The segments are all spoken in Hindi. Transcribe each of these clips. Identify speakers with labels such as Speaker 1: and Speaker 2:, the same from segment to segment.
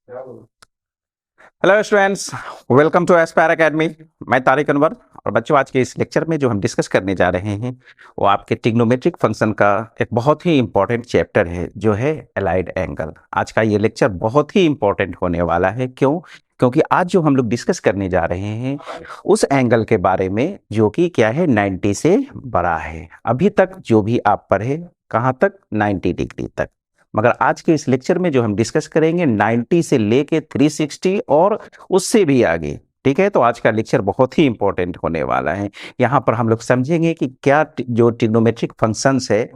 Speaker 1: Hello students, welcome to aspire academy. मैं तारिक अनवर। और बच्चों, आज के इस लेक्चर में जो हम डिस्कस करने जा रहे हैं वो आपके ट्रिग्नोमेट्रिक फंक्शन का एक बहुत ही इंपॉर्टेंट चैप्टर है, जो है एलाइड एंगल। आज का ये लेक्चर बहुत ही इंपॉर्टेंट होने वाला है। क्यों? क्योंकि आज जो हम लोग डिस्कस करने जा रहे हैं उस एंगल के बारे में जो कि क्या है, 90 से बड़ा है। अभी तक जो भी आप पढ़े, कहाँ तक? 90 डिग्री तक। मगर आज के इस लेक्चर में जो हम डिस्कस करेंगे 90 से लेके 360 और उससे भी आगे। ठीक है, तो आज का लेक्चर बहुत ही इंपॉर्टेंट होने वाला है। यहाँ पर हम लोग समझेंगे कि क्या जो ट्रिग्नोमेट्रिक फंक्शंस है,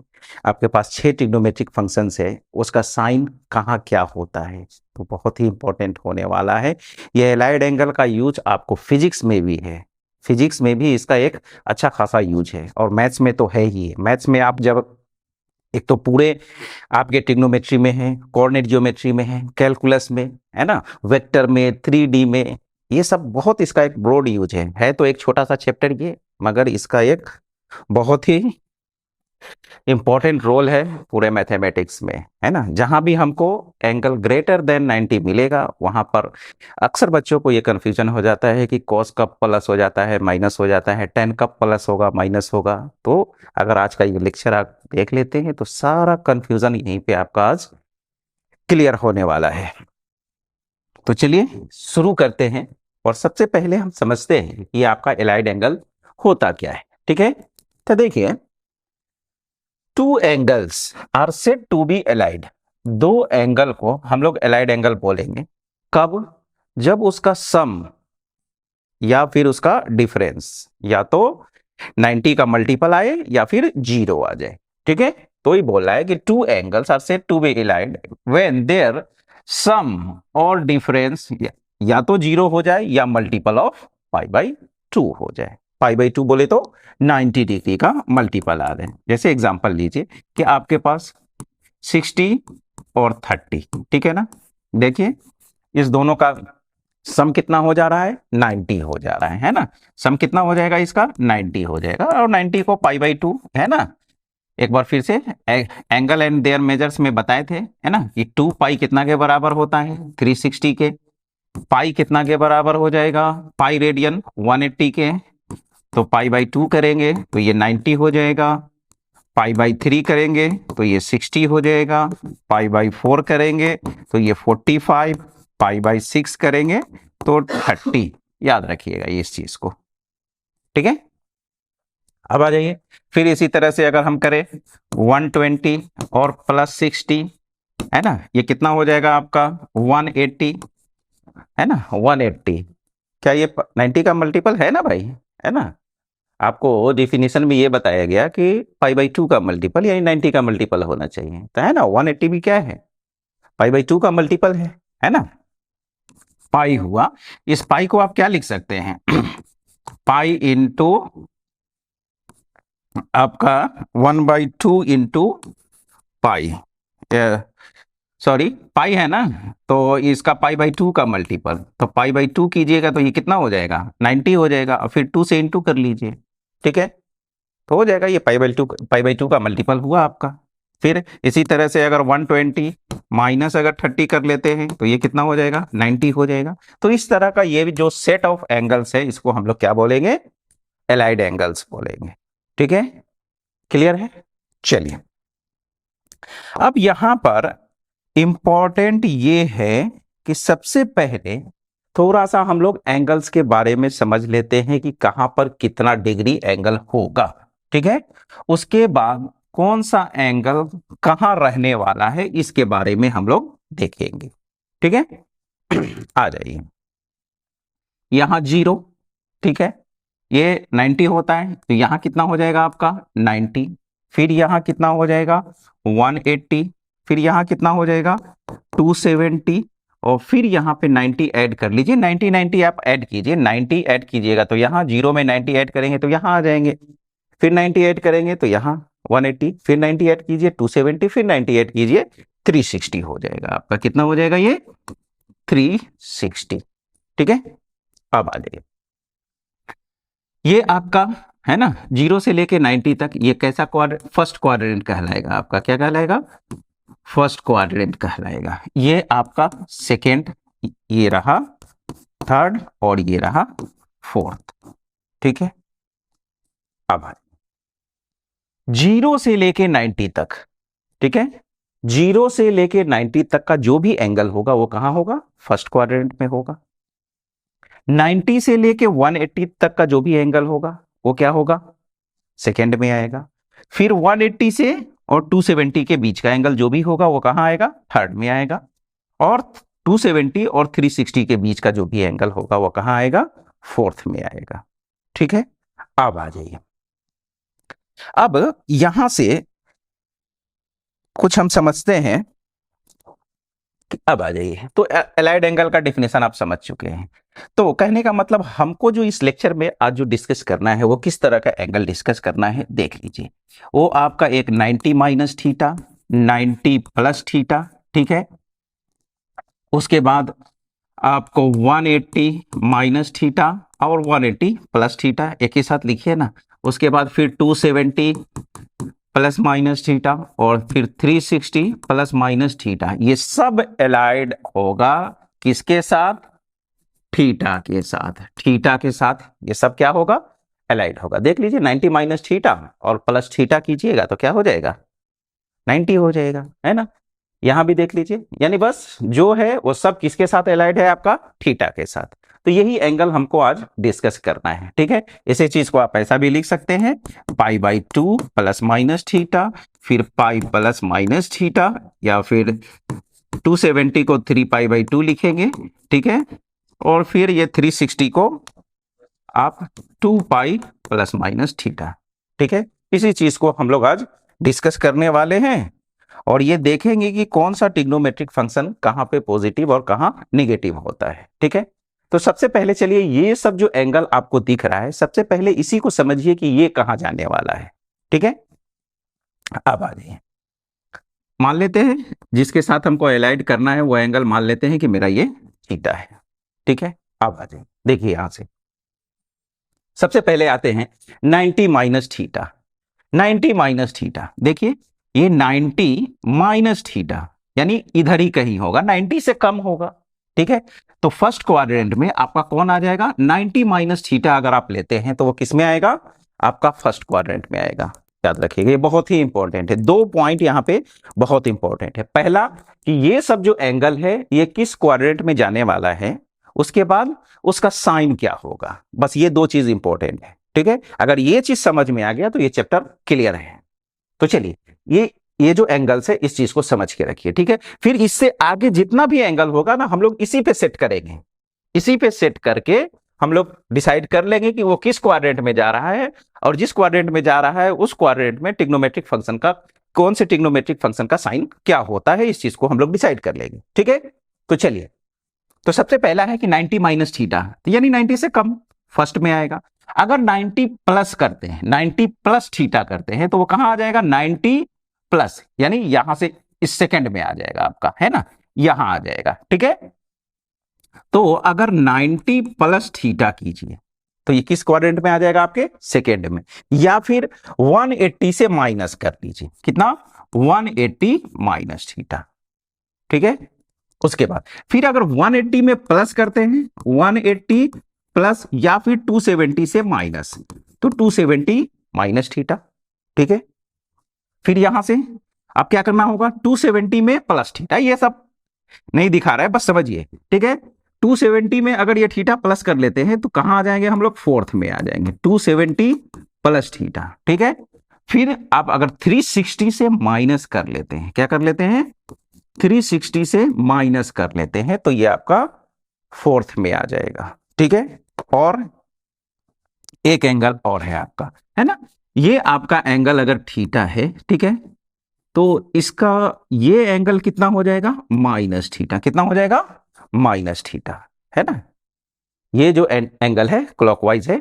Speaker 1: आपके पास 6 ट्रिग्नोमेट्रिक फंक्शंस है, उसका साइन कहाँ क्या होता है, तो बहुत ही इंपॉर्टेंट होने वाला है। यह एलाइड एंगल का यूज आपको फिजिक्स में भी है, फिजिक्स में भी इसका एक अच्छा खासा यूज है, और मैथ्स में तो है ही। मैथ्स में आप जब एक तो पूरे आपके ट्रिग्नोमेट्री में है, कोऑर्डिनेट ज्योमेट्री में है, कैलकुलस में है ना, वेक्टर में, 3D में, ये सब बहुत इसका एक ब्रॉड यूज है तो एक छोटा सा चैप्टर ये, मगर इसका एक बहुत ही इंपॉर्टेंट रोल है पूरे मैथमेटिक्स में, है ना। जहां भी हमको एंगल ग्रेटर देन 90 मिलेगा, वहां पर अक्सर बच्चों को ये कंफ्यूजन हो जाता है कि कॉस कब प्लस हो जाता है, माइनस हो जाता है, टेन कब प्लस होगा, माइनस होगा। तो अगर आज का ये लेक्चर आप देख लेते हैं तो सारा कंफ्यूजन यहीं पे आपका आज क्लियर होने वाला है। तो चलिए शुरू करते हैं, और सबसे पहले हम समझते हैं कि आपका एलाइड एंगल होता क्या है। ठीक है, तो देखिए, two angles are said to be allied. दो एंगल को हम लोग एलाइड एंगल बोलेंगे कब? जब उसका सम या फिर उसका डिफरेंस या तो 90 का मल्टीपल आए या फिर 0 आ जाए। ठीक है, तो ही बोल रहा है कि two angles are said to be allied when their sum और डिफरेंस या तो 0 हो जाए या मल्टीपल ऑफ π/2 हो जाए। π/2 बोले तो 90 डिग्री का मल्टीपल आ रहे हैं। जैसे एग्जांपल लीजिए कि आपके पास 60 और 30, ठीक है ना। देखिए, इस दोनों का सम कितना हो जा रहा है? 90 हो जा रहा है ना। सम कितना हो जाएगा इसका? 90 हो जाएगा, और 90 को π/2, है ना। एक बार फिर से एंगल एंड देयर मेजर्स में बताए थे, है ना, कि 2π कितना के बराबर होता है? 360 के। पाई कितना के बराबर हो जाएगा? पाई रेडियन 180 के। तो π/2 करेंगे तो ये 90 हो जाएगा। π/3 करेंगे तो ये 60 हो जाएगा। π/4 करेंगे तो ये 45। π/6 करेंगे तो 30। याद रखिएगा इस चीज को। ठीक है, अब आ जाइए, फिर इसी तरह से अगर हम करें 120 और प्लस 60, है ना, ये कितना हो जाएगा आपका? 180, है ना, 180। क्या ये 90 का मल्टीपल है ना भाई? है ना। आपको डिफिनेशन में ये बताया गया कि π/2 का मल्टीपल यानी 90 का मल्टीपल होना चाहिए, तो है ना। 180 भी क्या है? π/2 का मल्टीपल है ना। पाई हुआ, इस पाई को आप क्या लिख सकते हैं? पाई इंटू आपका 1/2 इंटू पाई, सॉरी पाई है ना, तो इसका π/2 का मल्टीपल, तो π/2 कीजिएगा तो ये कितना हो जाएगा? 90 हो जाएगा, और फिर 2 से इंटू कर लीजिए। ठीक है, तो हो जाएगा ये π/2 का मल्टीपल हुआ आपका। फिर इसी तरह से अगर 120 माइनस अगर 30 कर लेते हैं तो ये कितना हो जाएगा? 90 हो जाएगा। तो इस तरह का ये जो सेट ऑफ एंगल्स है, इसको हम लोग क्या बोलेंगे? एलाइड एंगल्स बोलेंगे। ठीक है, क्लियर है। चलिए, अब यहां पर इंपॉर्टेंट ये है कि सबसे पहले थोड़ा सा हम लोग एंगल्स के बारे में समझ लेते हैं कि कहां पर कितना डिग्री एंगल होगा। ठीक है, उसके बाद कौन सा एंगल कहां रहने वाला है इसके बारे में हम लोग देखेंगे। ठीक है, आ जाइए, यहां 0, ठीक है, ये 90 होता है, तो यहां कितना हो जाएगा आपका? 90। फिर यहां कितना हो जाएगा? 180। फिर यहां कितना हो जाएगा? 270। और फिर यहाँ पे 90 ऐड कर लीजिए, 90 90 आप ऐड कीजिए, 90 ऐड कीजिएगा तो यहाँ 0 में 90 ऐड करेंगे तो यहाँ आ जाएंगे। फिर 90 ऐड करेंगे तो यहाँ 180। फिर 90 ऐड कीजिए 270। फिर 90 ऐड कीजिए 360 हो जाएगा आपका। कितना हो जाएगा ये? 360। ठीक है, अब आ जाइए, ये आपका है ना 0 से लेके 90 तक, ये कैसा फर्स्ट क्वाड्रेंट कहलाएगा आपका? क्या कहलाएगा? फर्स्ट क्वाड्रेंट कहलाएगा। ये आपका सेकेंड, ये रहा थर्ड और ये रहा फोर्थ। ठीक है, अब 0 से लेके 90 तक, ठीक है, 0 से लेके 90 तक का जो भी एंगल होगा वो कहां होगा? फर्स्ट क्वाड्रेंट में होगा। 90 से लेके 180 तक का जो भी एंगल होगा वो क्या होगा? सेकेंड में आएगा। फिर 180 से और 270 के बीच का एंगल जो भी होगा वो कहां आएगा? थर्ड में आएगा। और 270 और 360 के बीच का जो भी एंगल होगा वो कहां आएगा? फोर्थ में आएगा। ठीक है, अब आ जाइए। अब यहां से कुछ हम समझते हैं कि अब आ जाइए, तो एलाइड एंगल का डेफिनेशन आप समझ चुके हैं। तो कहने का मतलब हमको जो इस लेक्चर में आज जो डिस्कस करना है वो किस तरह का एंगल डिस्कस करना है देख लीजिए। वो आपका एक 90 माइनस थीटा, 90 प्लस थीटा, ठीक है। उसके बाद आपको 180 माइनस थीटा और 180 प्लस थीटा, एक ही साथ लिखिए ना। उसके बाद फिर 270 प्लस माइनस थीटा और फिर 360 प्लस माइनस थीटा। ये सब एलाइड होगा किसके साथ? थीटा के साथ। थीटा के साथ ये सब क्या होगा? एलाइड होगा। देख लीजिए 90 माइनस थीटा और प्लस थीटा कीजिएगा तो क्या हो जाएगा? 90 हो जाएगा, है ना। यहां भी देख लीजिए, यानी बस जो है वो सब किसके साथ एलाइड है? आपका थीटा के साथ। तो यही एंगल हमको आज डिस्कस करना है। ठीक है, इसी चीज को आप ऐसा भी लिख सकते हैं, π/2 प्लस माइनस थीटा, फिर पाई प्लस माइनस थीटा, या फिर 270 को 3π/2 लिखेंगे, ठीक है। और फिर ये 360 को आप 2π प्लस माइनस थीटा। ठीक है, इसी चीज को हम लोग आज डिस्कस करने वाले हैं और ये देखेंगे कि कौन सा ट्रिग्नोमेट्रिक फंक्शन कहां पे पॉजिटिव और कहां निगेटिव होता है। ठीक है, तो सबसे पहले चलिए ये सब जो एंगल आपको दिख रहा है, सबसे पहले इसी को समझिए कि ये कहां जाने वाला है। ठीक है, अब आ जाइए, मान लेते हैं जिसके साथ हमको एलाइड करना है वो एंगल मान लेते हैं कि मेरा ये थीटा है। ठीक है, अब आ जाइए, देखिए यहां से सबसे पहले आते हैं 90 माइनस थीटा। 90 माइनस थीटा, देखिए ये 90 माइनस थीटा यानी इधर ही कहीं होगा, 90 से कम होगा। ठीक है, तो फर्स्ट क्वाड्रेंट में आपका कौन आ जाएगा? 90 माइनस थीटा अगर आप लेते हैं तो वो किस में आएगा? आपका फर्स्ट क्वाड्रेंट में आएगा। याद रखिएगा, ये बहुत ही इंपॉर्टेंट है। दो पॉइंट यहां पे बहुत इंपॉर्टेंट है। पहला कि ये सब जो एंगल है ये किस क्वाड्रेंट में जाने वाला है, उसके बाद उसका साइन क्या होगा, बस ये दो चीज इंपॉर्टेंट है। ठीक है, अगर ये चीज समझ में आ गया तो ये चैप्टर क्लियर है। तो चलिए ये जो एंगल्स है इस चीज को समझ के रखिए। ठीक है, फिर इससे आगे जितना भी एंगल होगा ना हम लोग इसी पे सेट करेंगे। इसी पे सेट करके हम लोग डिसाइड कर लेंगे कि वो किस क्वाड्रेंट में जा रहा है, और जिस क्वाड्रेंट में जा रहा है उस क्वाड्रेंट में ट्रिग्नोमेट्रिक फंक्शन का कौन से ट्रिग्नोमेट्रिक फंक्शन का साइन क्या होता है, इस चीज को हम लोग डिसाइड कर लेंगे। ठीक है, तो चलिए, तो सबसे पहला है कि 90 माइनस थीटा, यानी 90 से कम फर्स्ट में आएगा। अगर 90 प्लस करते हैं, 90 प्लस थीटा करते हैं तो वो कहां आ जाएगा? 90 प्लस, यानी यहां से इस सेकंड में आ जाएगा आपका, है ना, यहां आ जाएगा। ठीक है, तो अगर 90 प्लस थीटा कीजिए तो ये किस क्वाड्रेंट में आ जाएगा? आपके सेकेंड में। या फिर 180 से माइनस कर लीजिए, कितना? 180 माइनस थीटा। ठीक है, उसके बाद फिर अगर 180 में प्लस करते हैं, 180 प्लस या फिर 270 से माइनस, तो 270 माइनस थीटा। ठीक है, फिर यहां से अब क्या करना होगा? 270 में प्लस थीटा, ये सब नहीं दिखा रहा है, बस समझिए। ठीक है, 270 में अगर ये थीटा प्लस कर लेते हैं तो कहां आ जाएंगे हम लोग? फोर्थ में आ जाएंगे, 270 प्लस थीटा। ठीक है, फिर आप अगर 360 से माइनस कर लेते हैं, क्या कर लेते हैं? 360 से माइनस कर लेते हैं तो ये आपका फोर्थ में आ जाएगा। ठीक है, और एक एंगल और है आपका, है ना, ये आपका एंगल अगर थीटा है, ठीक है, तो इसका ये एंगल कितना हो जाएगा? Minus theta. कितना हो जाएगा? माइनस थीटा, है ना। ये जो एंगल है क्लॉकवाइज है,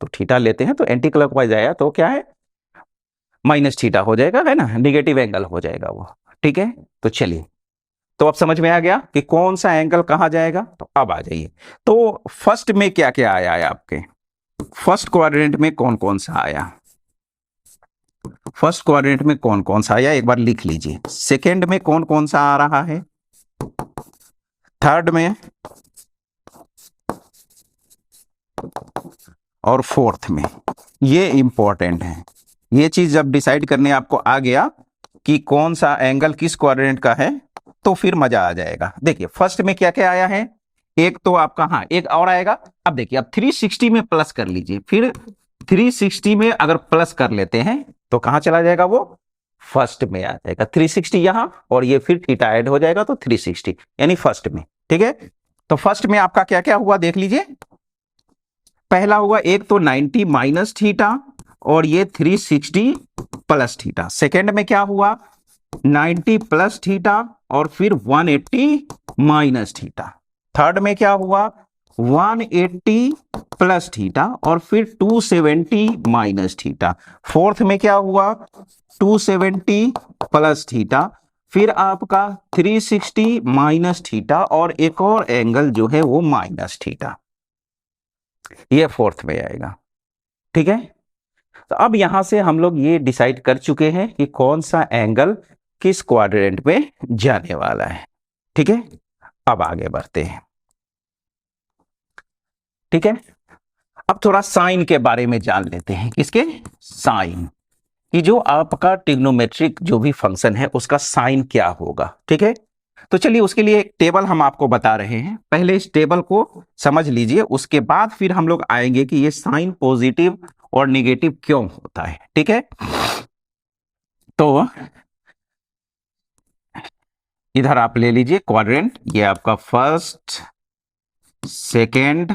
Speaker 1: तो थीटा लेते हैं तो एंटी क्लॉकवाइज आया तो क्या है? माइनस थीटा हो जाएगा, है ना, निगेटिव एंगल हो जाएगा वो। ठीक है, तो चलिए, तो अब समझ में आ गया कि कौन सा एंगल कहां जाएगा। तो अब आ जाइए, तो फर्स्ट में क्या क्या आया है आपके? फर्स्ट क्वाड्रेंट में कौन कौन सा आया? फर्स्ट क्वाड्रेंट में कौन कौन सा आया एक बार लिख लीजिए, सेकेंड में कौन कौन सा आ रहा है, थर्ड में और फोर्थ में। ये इंपॉर्टेंट है, ये चीज जब डिसाइड करने आपको आ गया कि कौन सा एंगल किस क्वाड्रेंट का है तो फिर मजा आ जाएगा। देखिए फर्स्ट में क्या क्या आया है, एक तो आपका, हाँ एक और आएगा। अब देखिए अब 360 में प्लस कर लीजिए, फिर 360 में अगर प्लस कर लेते हैं तो कहां चला जाएगा, वो फर्स्ट में आ जाएगा। 360 यहां और ये फिर थीटा ऐड हो जाएगा तो 360 यानी फर्स्ट में। ठीक है, तो फर्स्ट में आपका क्या क्या हुआ देख लीजिए। पहला हुआ एक तो 90 माइनस थीटा और ये 360 प्लस थीटा। सेकेंड में क्या हुआ, 90 प्लस थीटा और फिर 180 माइनस थीटा। थर्ड में क्या हुआ, 180 प्लस थीटा और फिर 270 माइनस थीटा। फोर्थ में क्या हुआ, 270 प्लस थीटा, फिर आपका 360 माइनस थीटा और एक और एंगल जो है वो माइनस थीटा। ये फोर्थ में आएगा। ठीक है, तो अब यहां से हम लोग ये डिसाइड कर चुके हैं कि कौन सा एंगल किस क्वाड्रेंट में जाने वाला है। ठीक है, अब आगे बढ़ते हैं। ठीक है, अब थोड़ा साइन के बारे में जान लेते हैं। किसके, साइन, कि जो आपका ट्रिग्नोमेट्रिक जो भी फंक्शन है उसका साइन क्या होगा। ठीक है, तो चलिए उसके लिए एक टेबल हम आपको बता रहे हैं, पहले इस टेबल को समझ लीजिए, उसके बाद फिर हम लोग आएंगे कि ये साइन पॉजिटिव और निगेटिव क्यों होता है। ठीक है, तो इधर आप ले लीजिए क्वाड्रेंट, ये आपका फर्स्ट, सेकेंड,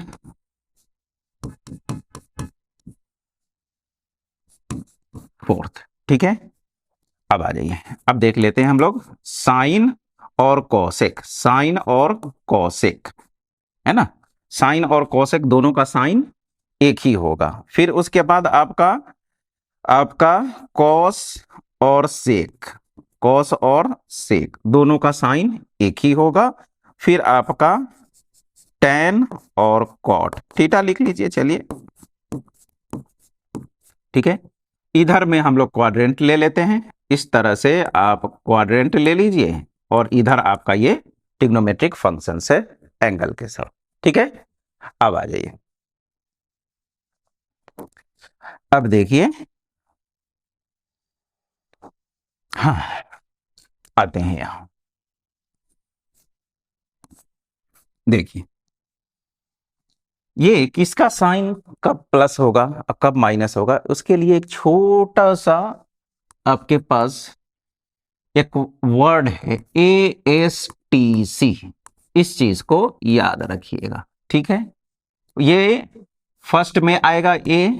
Speaker 1: फोर्थ। ठीक है, अब आ जाइए, अब देख लेते हैं हम लोग साइन और कोसेक, साइन और कोसेक, है ना, साइन और कोसेक दोनों का साइन एक ही होगा। फिर उसके बाद आपका आपका कॉस और सेक, कॉस और सेक दोनों का साइन एक ही होगा। फिर आपका टैन और कॉट, थीटा लिख लीजिए। चलिए ठीक है, इधर में हम लोग क्वाड्रेंट ले लेते हैं, इस तरह से आप क्वाड्रेंट ले लीजिए और इधर आपका ये ट्रिग्नोमेट्रिक फंक्शन है एंगल के साथ। ठीक है, अब आ जाइए, अब देखिए, हाँ आते हैं यहां, देखिए ये किसका साइन कब प्लस होगा और कब माइनस होगा, उसके लिए एक छोटा सा आपके पास एक वर्ड है ASTC, इस चीज को याद रखिएगा। ठीक है, ये फर्स्ट में आएगा A,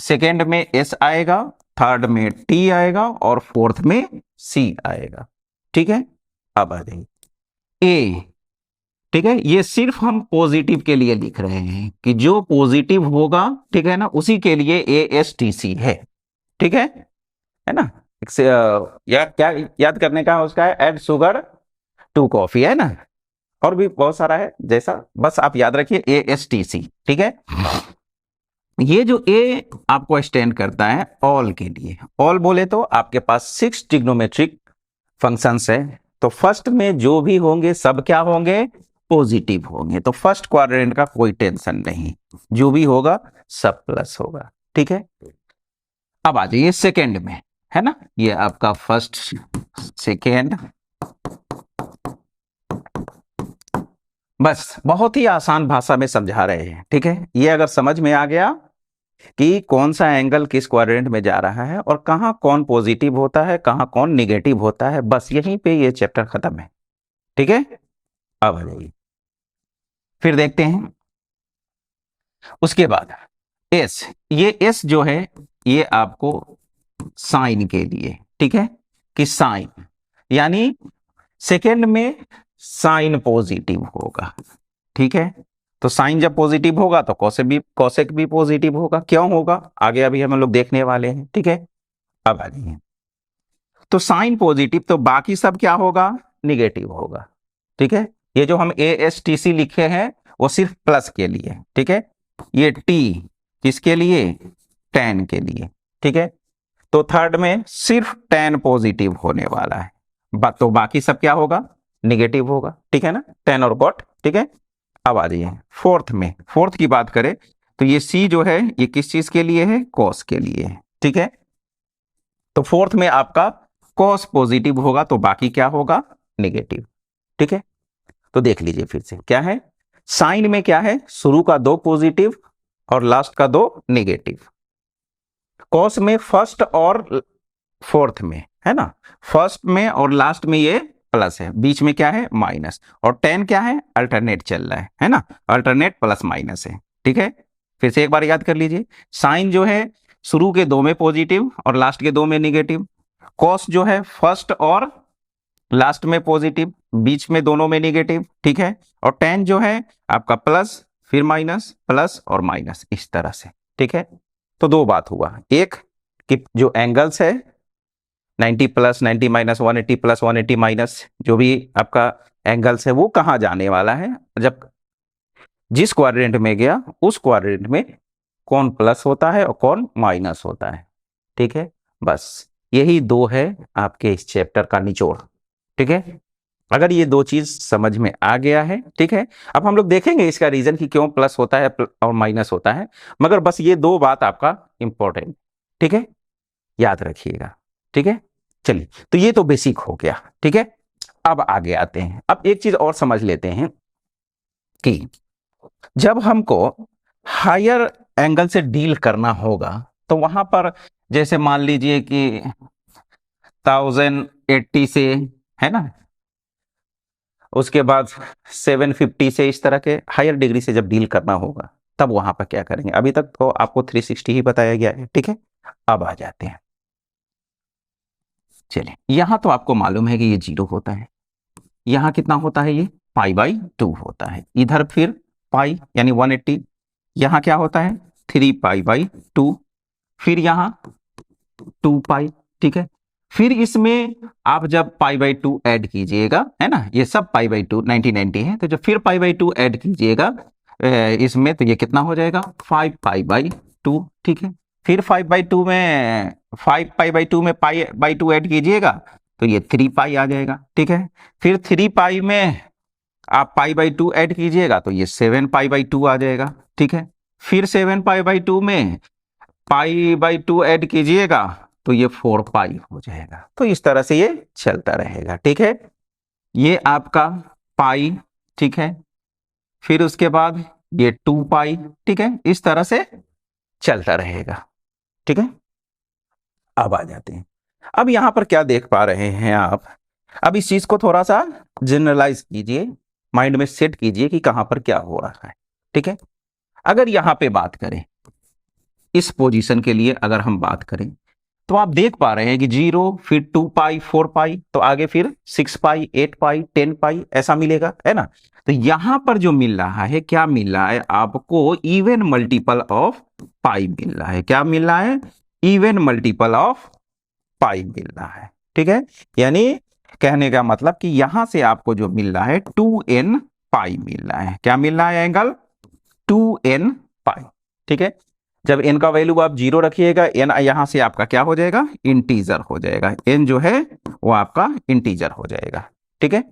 Speaker 1: सेकेंड में S आएगा, थर्ड में T आएगा और फोर्थ में C आएगा। ठीक है, अब आ जाइए A। ठीक है, ये सिर्फ हम पॉजिटिव के लिए लिख रहे हैं कि जो पॉजिटिव होगा, ठीक है ना, उसी के लिए ASTC है। ठीक है ना, याद क्या याद करने का उसका है, ऐड शुगर टू कॉफी, है ना, और भी बहुत सारा है जैसा, बस आप याद रखिए ASTC। ठीक है, ये जो A आपको स्टैंड करता है ऑल के लिए, ऑल बोले तो आपके पास 6 ट्रिग्नोमेट्रिक फंक्शंस है, तो फर्स्ट में जो भी होंगे सब क्या होंगे, पॉजिटिव होंगे, तो फर्स्ट क्वाड्रेंट का कोई टेंशन नहीं, जो भी होगा सब प्लस होगा। ठीक है, अब आ जाइए सेकेंड में, है ना, ये आपका फर्स्ट, सेकेंड, बस बहुत ही आसान भाषा में समझा रहे हैं। ठीक है, ये अगर समझ में आ गया कि कौन सा एंगल किस क्वाड्रेंट में जा रहा है और कहां कौन पॉजिटिव होता है कहां कौन निगेटिव होता है, बस यहीं पे ये चैप्टर खत्म है। ठीक है, अब आ जाइए फिर देखते हैं उसके बाद एस, ये एस जो है ये आपको साइन के लिए, ठीक है, कि साइन यानी सेकेंड में साइन पॉजिटिव होगा। ठीक है, तो साइन जब पॉजिटिव होगा तो कॉसेक भी पॉजिटिव होगा। क्यों होगा आगे अभी हम लोग देखने वाले हैं। ठीक है, अब आ जाइए, तो साइन पॉजिटिव तो बाकी सब क्या होगा, निगेटिव होगा। ठीक है, ये जो हम ASTC लिखे हैं वो सिर्फ प्लस के लिए। ठीक है, ये T किसके लिए, टैन के लिए। ठीक है, तो थर्ड में सिर्फ tan पॉजिटिव होने वाला है, तो बाकी सब क्या होगा, निगेटिव होगा, ठीक है ना, tan और cot, ठीक है। अब आ जाइए फोर्थ में, फोर्थ की बात करें तो ये C जो है ये किस चीज के लिए है, cos के लिए है, ठीक है। तो फोर्थ में आपका cos पॉजिटिव होगा तो बाकी क्या होगा, निगेटिव, ठीक है। तो देख लीजिए फिर से क्या है, साइन में क्या है, शुरू का 2 पॉजिटिव और लास्ट का 2 नेगेटिव। कॉस में फर्स्ट और फोर्थ में है ना, फर्स्ट में और लास्ट में ये प्लस है, बीच में क्या है, माइनस, और टेन क्या है, अल्टरनेट चल रहा है ना, अल्टरनेट प्लस माइनस है, ठीक है। फिर से एक बार याद कर लीजिए, साइन जो है शुरू के 2 में पॉजिटिव और लास्ट के 2 में नेगेटिव, कॉस जो है फर्स्ट और लास्ट में पॉजिटिव, बीच में दोनों में नेगेटिव, ठीक है। और टेन जो है आपका प्लस फिर माइनस प्लस और माइनस, इस तरह से, ठीक है। तो 2 बात हुआ, एक कि जो एंगल्स है 90 प्लस 90 माइनस 180 प्लस 180 माइनस, जो भी आपका एंगल्स है वो कहाँ जाने वाला है, जब जिस क्वाड्रेंट में गया उस क्वाड्रेंट में कौन प्लस होता है और कौन माइनस होता है, ठीक है। बस यही 2 है आपके इस चैप्टर का निचोड़, ठीक है। अगर ये 2 चीज समझ में आ गया है, ठीक है, अब हम लोग देखेंगे इसका रीजन कि क्यों प्लस होता है और माइनस होता है, मगर बस ये 2 बात आपका इंपॉर्टेंट, ठीक है, याद रखिएगा, ठीक है। चलिए, तो ये तो बेसिक हो गया, ठीक है। अब आगे आते हैं, अब एक चीज और समझ लेते हैं कि जब हमको हायर एंगल से डील करना होगा तो वहां पर जैसे मान लीजिए कि 1080 से है ना, उसके बाद 750 से, इस तरह के हायर डिग्री से जब डील करना होगा तब वहां पर क्या करेंगे। अभी तक तो आपको 360 ही बताया गया है, ठीक है। अब आ जाते हैं, चलिए यहां तो आपको मालूम है कि ये 0 होता है, यहां कितना होता है, ये π/2 होता है, इधर फिर पाई यानी 180, यहां क्या होता है 3π/2, फिर यहां 2π, ठीक है। फिर इसमें आप जब π/2 ऐड कीजिएगा, है ना, ये सब π/2 90 है, तो जब फिर π/2 ऐड कीजिएगा इसमें, तो ये कितना हो जाएगा 5π/2, ठीक है। फिर 5/2 में 5π/2 में π/2 ऐड कीजिएगा तो ये 3π आ जाएगा, ठीक है। फिर 3π में आप π/2 ऐड कीजिएगा तो ये 7π/2 आ जाएगा, ठीक है। फिर 7π/2 में π/2 ऐड कीजिएगा तो ये 4π हो जाएगा। तो इस तरह से ये चलता रहेगा, ठीक है। ये आपका पाई, ठीक है, फिर उसके बाद ये 2π, ठीक है, इस तरह से चलता रहेगा, ठीक है। अब आ जाते हैं, अब यहां पर क्या देख पा रहे हैं आप, अब इस चीज को थोड़ा सा जनरलाइज कीजिए, माइंड में सेट कीजिए कि कहां पर क्या हो रहा है, ठीक है। अगर यहां पे बात करें, इस पोजीशन के लिए अगर हम बात करें तो आप देख पा रहे हैं कि 0 फिर 2π 4π, तो आगे फिर 6π 8π 10π ऐसा मिलेगा, है ना। तो यहां पर जो मिल रहा है, क्या मिल रहा है आपको, इवन मल्टीपल ऑफ पाई मिल रहा है, क्या मिल रहा है, इवन मल्टीपल ऑफ पाई मिल रहा है, ठीक है। यानी कहने का मतलब कि यहां से आपको जो मिल रहा है 2n पाई मिल रहा है, क्या मिल रहा है, एंगल 2n पाई, ठीक है। जब n का वैल्यू आप 0 रखिएगा, n यहां से आपका क्या हो जाएगा, इंटीजर हो जाएगा, n जो है वो आपका इंटीजर हो जाएगा, ठीक है।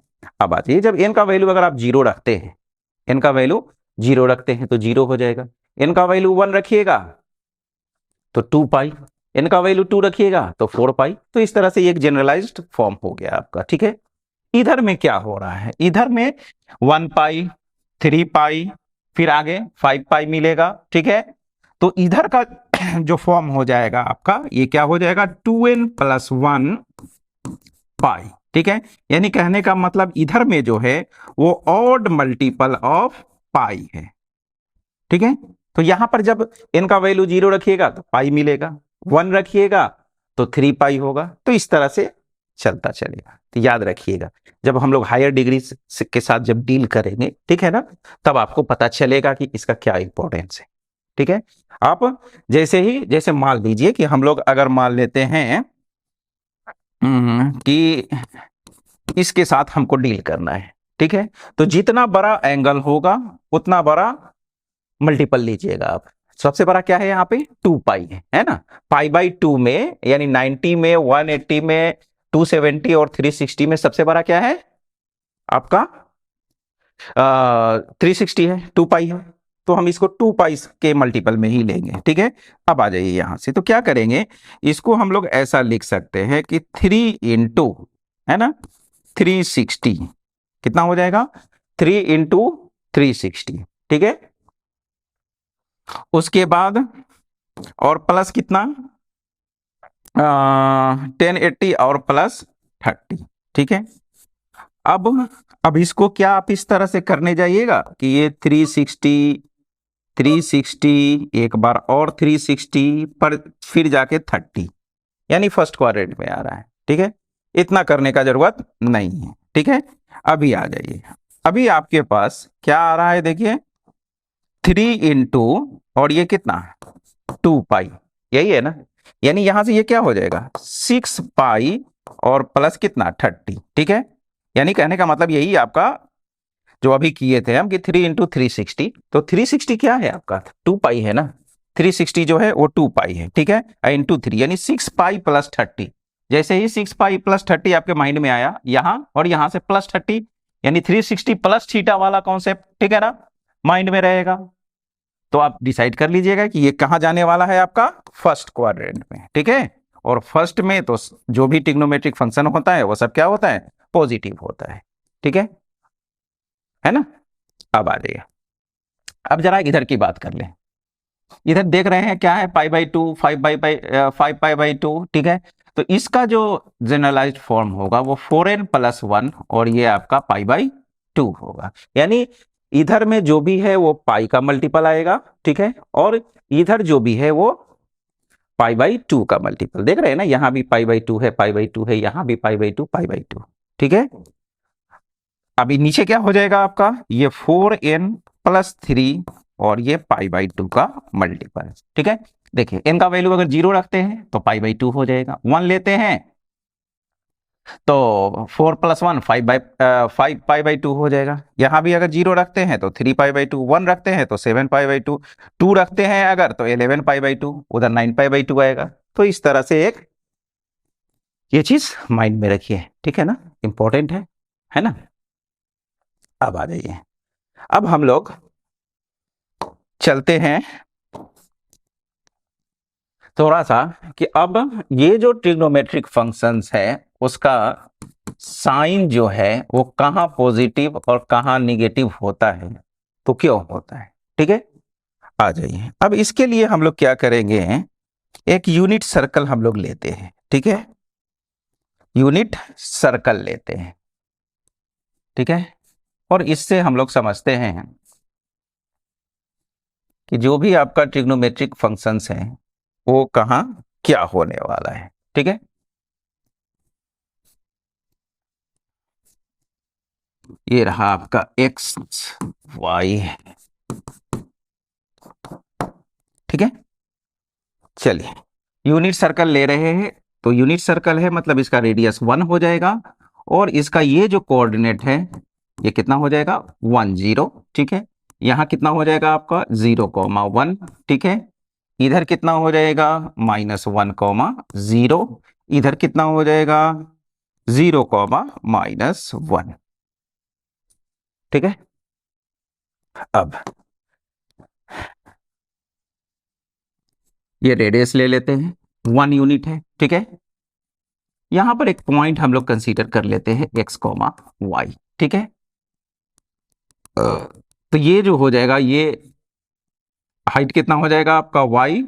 Speaker 1: अब आइए, जब n का वैल्यू अगर आप 0 रखते हैं, n का वैल्यू 0 रखते हैं तो 0 हो जाएगा, n का वैल्यू 1 रखिएगा तो 2π, n का वैल्यू 2 रखिएगा तो 4π। तो इस तरह से एक जनरलाइज्ड फॉर्म हो गया आपका, ठीक है। इधर में क्या हो रहा है, इधर में 1π 3π फिर आगे 5π मिलेगा, ठीक है। तो इधर का जो फॉर्म हो जाएगा आपका, ये क्या हो जाएगा 2n + 1π, ठीक है। यानी कहने का मतलब इधर में जो है वो ऑड मल्टीपल ऑफ पाई है, ठीक है। तो यहां पर जब n का वैल्यू 0 रखिएगा तो पाई मिलेगा, 1 रखिएगा तो 3π होगा। तो इस तरह से चलता चलेगा। तो याद रखिएगा, जब हम लोग हायर डिग्री के साथ जब डील करेंगे, ठीक है ना, तब आपको पता चलेगा कि इसका क्या इंपॉर्टेंस है, ठीक है। आप जैसे मान लीजिए कि हम लोग अगर मान लेते हैं कि इसके साथ हमको डील करना है, ठीक है, तो जितना बड़ा एंगल होगा उतना बड़ा मल्टीपल लीजिएगा आप, सबसे बड़ा क्या है यहाँ पे 2 पाई है ना। पाई बाई 2 में यानी 90 में 180 में 270 और 360 में सबसे बड़ा क्या है आपका 360 है, 2 पाई है, तो हम इसको 2 पाई के मल्टीपल में ही लेंगे। ठीक है, अब आ जाइए यहां से, तो क्या करेंगे, इसको हम लोग ऐसा लिख सकते हैं कि 3 इंटू है ना 360 कितना हो जाएगा 3 इंटू 360। ठीक है, उसके बाद और प्लस कितना 1080 और प्लस 30। ठीक है, अब इसको क्या आप इस तरह से करने जाइएगा कि ये 360 एक बार और 360 पर फिर जाके 30 यानी फर्स्ट क्वाड्रेंट में आ रहा है। ठीक है, इतना करने का जरूरत नहीं है। ठीक है, अभी आ जाइए, अभी आपके पास क्या आ रहा है देखिए 3 इंटू और ये कितना 2 पाई, यही है ना, यानी यहां से ये क्या हो जाएगा 6 पाई और प्लस कितना 30। ठीक है, यानी कहने का मतलब यही आपका जो अभी किए थे हम कि 3 इंटू 360, तो 360 क्या है आपका 2 पाई है ना, 360 जो है वो 2 पाई है। ठीक है, इंटू 3 यानी 6 पाई प्लस 30। जैसे ही 6 पाई प्लस 30 आपके माइंड में आया यहां और यहां से प्लस 30 यानी 360 प्लस थीटा वाला कॉन्सेप्ट, ठीक है ना, माइंड में रहेगा। तो आप डिसाइड कर लीजिएगा कि ये कहां जाने वाला है आपका फर्स्ट क्वाड्रेंट में। ठीक है, और फर्स्ट में तो जो भी ट्रिग्नोमेट्रिक फंक्शन होता है वो सब क्या होता है पॉजिटिव होता है। ठीक है ना। अब आ जाइए, अब जरा इधर की बात कर लें। इधर देख रहे हैं क्या है पाई बाई 2 5 पाई बाई 2। ठीक है, तो इसका जो जनरलाइज्ड फॉर्म होगा वो 4n प्लस 1 और ये आपका पाई बाई 2 होगा। यानी इधर में जो भी है वो पाई का मल्टीपल आएगा। ठीक है, और इधर जो भी है वो पाई बाई 2 का मल्टीपल। देख रहे हैं ना, यहां भी पाई बाई 2 है, पाई बाई 2 है, यहां भी पाई बाई 2 पाई बाई 2। ठीक है, अभी नीचे क्या हो जाएगा आपका ये 4n प्लस 3 और ये पाई बाई 2 का मल्टीपल। ठीक है, देखिए n का वैल्यू अगर 0 रखते हैं तो पाई बाई 2 हो जाएगा, 1 लेते हैं तो 4 प्लस 1 5 पाई बाई 2 हो जाएगा। यहां भी अगर 0 रखते हैं तो 3 पाई बाई 2, 1 रखते हैं तो 7 पाई बाई 2, 2 रखते हैं अगर तो 11 पाई बाई 2, उधर 9 पाई बाई 2 आएगा। तो इस तरह से एक ये चीज माइंड में रखिए। ठीक है ना, इंपॉर्टेंट है ना। अब आ जाइए, अब हम लोग चलते हैं थोड़ा सा कि अब ये जो ट्रिग्नोमेट्रिक फंक्शंस है उसका साइन जो है वो कहां पॉजिटिव और कहां निगेटिव होता है, तो क्यों होता है। ठीक है, आ जाइए, अब इसके लिए हम लोग क्या करेंगे, एक यूनिट सर्कल हम लोग लेते हैं। ठीक है, यूनिट सर्कल लेते हैं। ठीक है, और इससे हम लोग समझते हैं कि जो भी आपका ट्रिग्नोमेट्रिक फंक्शंस है वो कहां क्या होने वाला है। ठीक है, ये रहा आपका एक्स वाई। ठीक है, चलिए यूनिट सर्कल ले रहे हैं, तो यूनिट सर्कल है मतलब इसका रेडियस 1 हो जाएगा और इसका ये जो कोऑर्डिनेट है ये कितना हो जाएगा 1 0। ठीक है, यहां कितना हो जाएगा आपका 0,1। ठीक है, इधर कितना हो जाएगा -1,0, इधर कितना हो जाएगा 0,-1। ठीक है, अब ये रेडियस ले लेते हैं 1 यूनिट है। ठीक है, यहां पर एक पॉइंट हम लोग कंसीडर कर लेते हैं x, y। ठीक है, तो ये जो हो जाएगा ये हाइट कितना हो जाएगा आपका y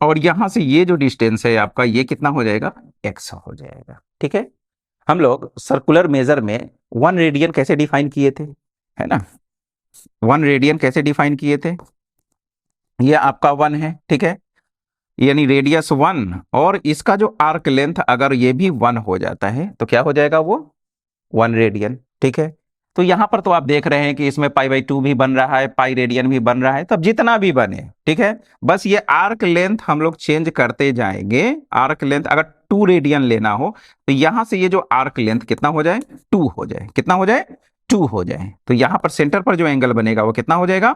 Speaker 1: और यहां से ये जो डिस्टेंस है आपका ये कितना हो जाएगा x हो जाएगा। ठीक है, हम लोग सर्कुलर मेजर में 1 रेडियन कैसे डिफाइन किए थे, है ना, 1 रेडियन कैसे डिफाइन किए थे, ये आपका 1 है। ठीक है, यानी रेडियस 1 और इसका जो आर्क लेंथ अगर ये भी 1 हो जाता है तो क्या हो जाएगा वो 1 रेडियन। ठीक है, तो यहां पर तो आप देख रहे हैं कि इसमें पाई बाई 2 भी बन रहा है, पाई रेडियन भी बन रहा है, तब जितना भी बने। ठीक है, बस ये आर्क लेंथ हम लोग चेंज करते जाएंगे। आर्क लेंथ अगर 2 रेडियन लेना हो तो यहां से ये जो आर्क लेंथ कितना हो जाए 2 हो जाए, कितना हो जाए 2 हो जाए, तो यहां पर सेंटर पर जो एंगल बनेगा वो कितना हो जाएगा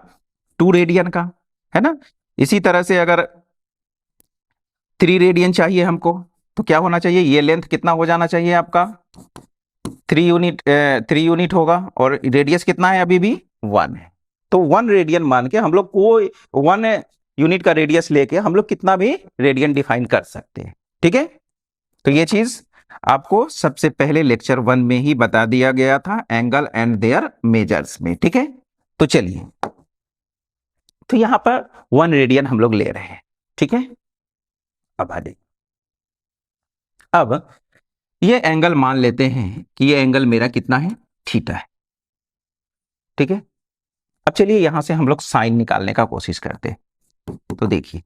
Speaker 1: 2 रेडियन का, है ना। इसी तरह से अगर 3 रेडियन चाहिए हमको तो क्या होना चाहिए, ये लेंथ कितना हो जाना चाहिए आपका 3 यूनिट होगा, और रेडियस कितना है अभी भी 1 है। तो 1 रेडियन मान के हम लोग कोई 1 यूनिट का रेडियस लेके हम लोग कितना भी रेडियन डिफाइन कर सकते हैं, ठीक है। तो ये चीज आपको सबसे पहले लेक्चर 1 में ही बता दिया गया था, एंगल एंड देयर मेजर्स में, ठीक है। तो चलिए, तो यहां पर 1 रेडियन हम लोग ले रहे हैं, ठीक है। अब आ जाइए, अब ये एंगल मान लेते हैं कि ये एंगल मेरा कितना है, थीटा है, ठीक है। अब चलिए यहां से हम लोग साइन निकालने का कोशिश करते हैं। तो देखिए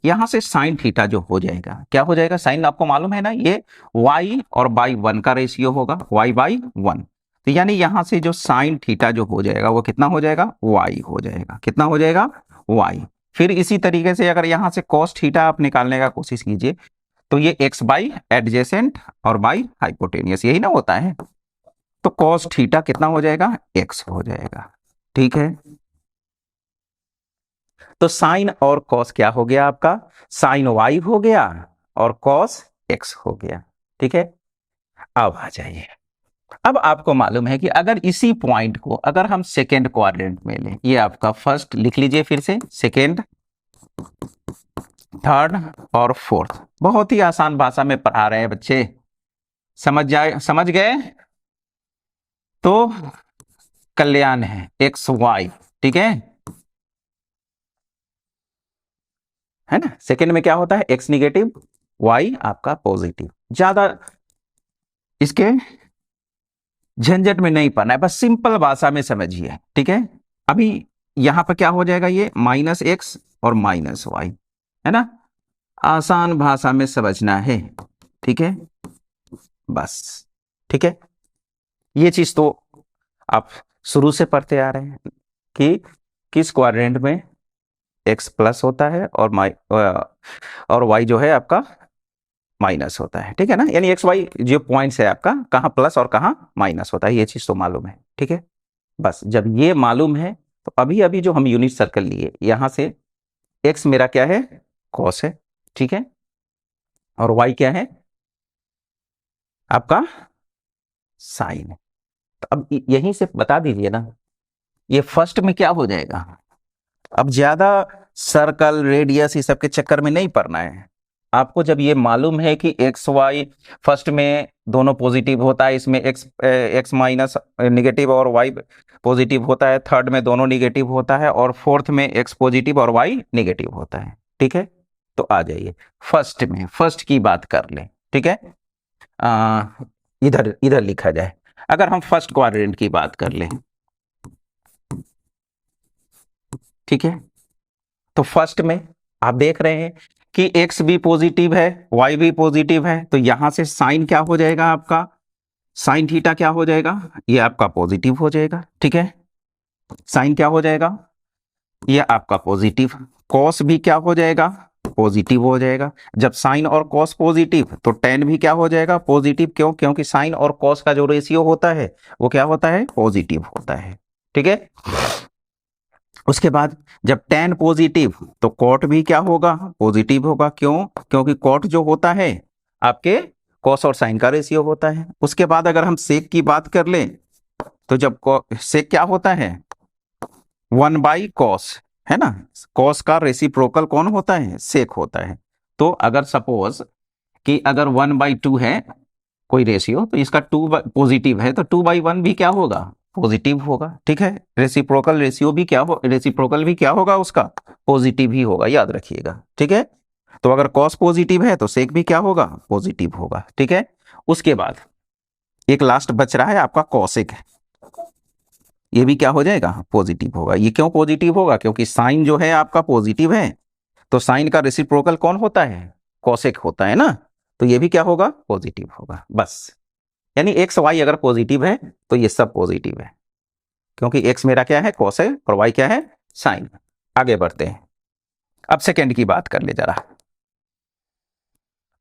Speaker 1: यहां से साइन थीटा जो हो जाएगा, क्या हो जाएगा, साइन आपको मालूम है ना, ये y और बाई 1 का रेशियो होगा, y बाई 1। तो यानी यहां से जो साइन थीटा जो हो जाएगा वो कितना हो जाएगा, y हो जाएगा, कितना हो जाएगा, y। फिर इसी तरीके से अगर यहां से कॉस थीटा आप निकालने का कोशिश कीजिए, तो ये x बाई एडजेसेंट और बाई हाइपोटेनियस, यही ना होता है। तो कॉस थीटा कितना हो जाएगा, x हो जाएगा, ठीक है। तो साइन और कॉस क्या हो गया आपका, साइन y हो गया और कॉस x हो गया, ठीक है। अब आ जाइए, अब आपको मालूम है कि अगर इसी पॉइंट को अगर हम सेकेंड क्वाड्रेंट में लें, ये आपका फर्स्ट लिख लीजिए, फिर से सेकेंड, थर्ड और फोर्थ, बहुत ही आसान भाषा में पढ़ा रहे हैं बच्चे, समझ गए तो कल्याण है, एक्स वाई, ठीक है ना। सेकेंड में क्या होता है, एक्स निगेटिव, वाई आपका पॉजिटिव। ज्यादा इसके झंझट में नहीं पढ़ना है, बस सिंपल भाषा में समझिए, ठीक है। अभी यहां पर क्या हो जाएगा, ये माइनस एक्स और माइनस वाई, है ना, आसान भाषा में समझना है, ठीक है, बस, ठीक है। ये चीज तो आप शुरू से पढ़ते आ रहे हैं कि किस क्वाड्रेंट में x प्लस होता है और y जो है आपका माइनस होता है, ठीक है ना। यानी एक्स वाई जो पॉइंट्स है आपका, कहाँ प्लस और कहाँ माइनस होता है, ये चीज तो मालूम है, ठीक है। बस जब ये मालूम है तो अभी अभी जो हम यूनिट सर्कल लिए, यहां से x मेरा क्या है, कॉस है, ठीक है, और y क्या है आपका साइन है। तो अब यहीं से बता दीजिए ना, ये फर्स्ट में क्या हो जाएगा। अब ज्यादा सर्कल रेडियस इस सब के चक्कर में नहीं पड़ना है आपको। जब ये मालूम है कि एक्स वाई फर्स्ट में दोनों पॉजिटिव होता है, इसमें एक्स माइनस निगेटिव और वाई पॉजिटिव होता है, थर्ड में दोनों निगेटिव होता है, और फोर्थ में एक्स पॉजिटिव और वाई निगेटिव होता है, ठीक है। तो आ जाइए फर्स्ट में, फर्स्ट की बात कर लें, ठीक है। इधर इधर लिखा जाए, अगर हम फर्स्ट क्वाड्रेंट की बात कर लें, ठीक है। तो फर्स्ट में आप देख रहे हैं कि x भी पॉजिटिव है, y भी पॉजिटिव है, तो यहां से साइन क्या हो जाएगा आपका, साइन थीटा क्या हो जाएगा, ये आपका पॉजिटिव हो जाएगा, ठीक है। साइन क्या हो जाएगा, ये आपका पॉजिटिव, कॉस भी क्या हो जाएगा, पॉजिटिव हो जाएगा। जब साइन और कॉस पॉजिटिव तो टेन भी क्या हो जाएगा, पॉजिटिव। क्यों, क्योंकि साइन और कॉस का जो रेशियो होता है वो क्या होता है, पॉजिटिव होता है, ठीक है। उसके बाद जब टेन पॉजिटिव तो कॉट भी क्या होगा, पॉजिटिव होगा। क्यों, क्योंकि कॉट जो होता है आपके कॉस और साइन का रेशियो होता है। उसके बाद अगर हम सेक की बात कर लें, तो जब सेक क्या होता है, 1 बाई कॉस, है ना। कॉस का रेसिप्रोकल कौन होता है, सेक होता है। तो अगर सपोज कि अगर 1/2 है कोई रेशियो, तो इसका 2 पॉजिटिव है, तो 2/1 भी क्या होगा, पॉजिटिव होगा, ठीक है। रेसिप्रोकल रेशियो भी क्या हो, रेसिप्रोकल भी क्या होगा उसका, पॉजिटिव ही होगा, याद रखिएगा, ठीक है। तो अगर कॉस पॉजिटिव है तो सेक भी क्या होगा, पॉजिटिव होगा, ठीक है। उसके बाद एक लास्ट बच रहा है आपका कॉसेक, ये भी क्या हो जाएगा, पॉजिटिव होगा। ये क्यों पॉजिटिव होगा, क्योंकि साइन जो है आपका पॉजिटिव है, तो साइन का रेसिप्रोकल कौन होता है, कॉसेक होता है ना। तो ये भी क्या होगा, पॉजिटिव होगा, बस। यानी एक्स वाई अगर पॉजिटिव है तो ये सब पॉजिटिव है, क्योंकि एक्स मेरा क्या है, कॉस है, और वाई क्या है, साइन। आगे बढ़ते हैं, अब सेकेंड की बात कर ले जरा,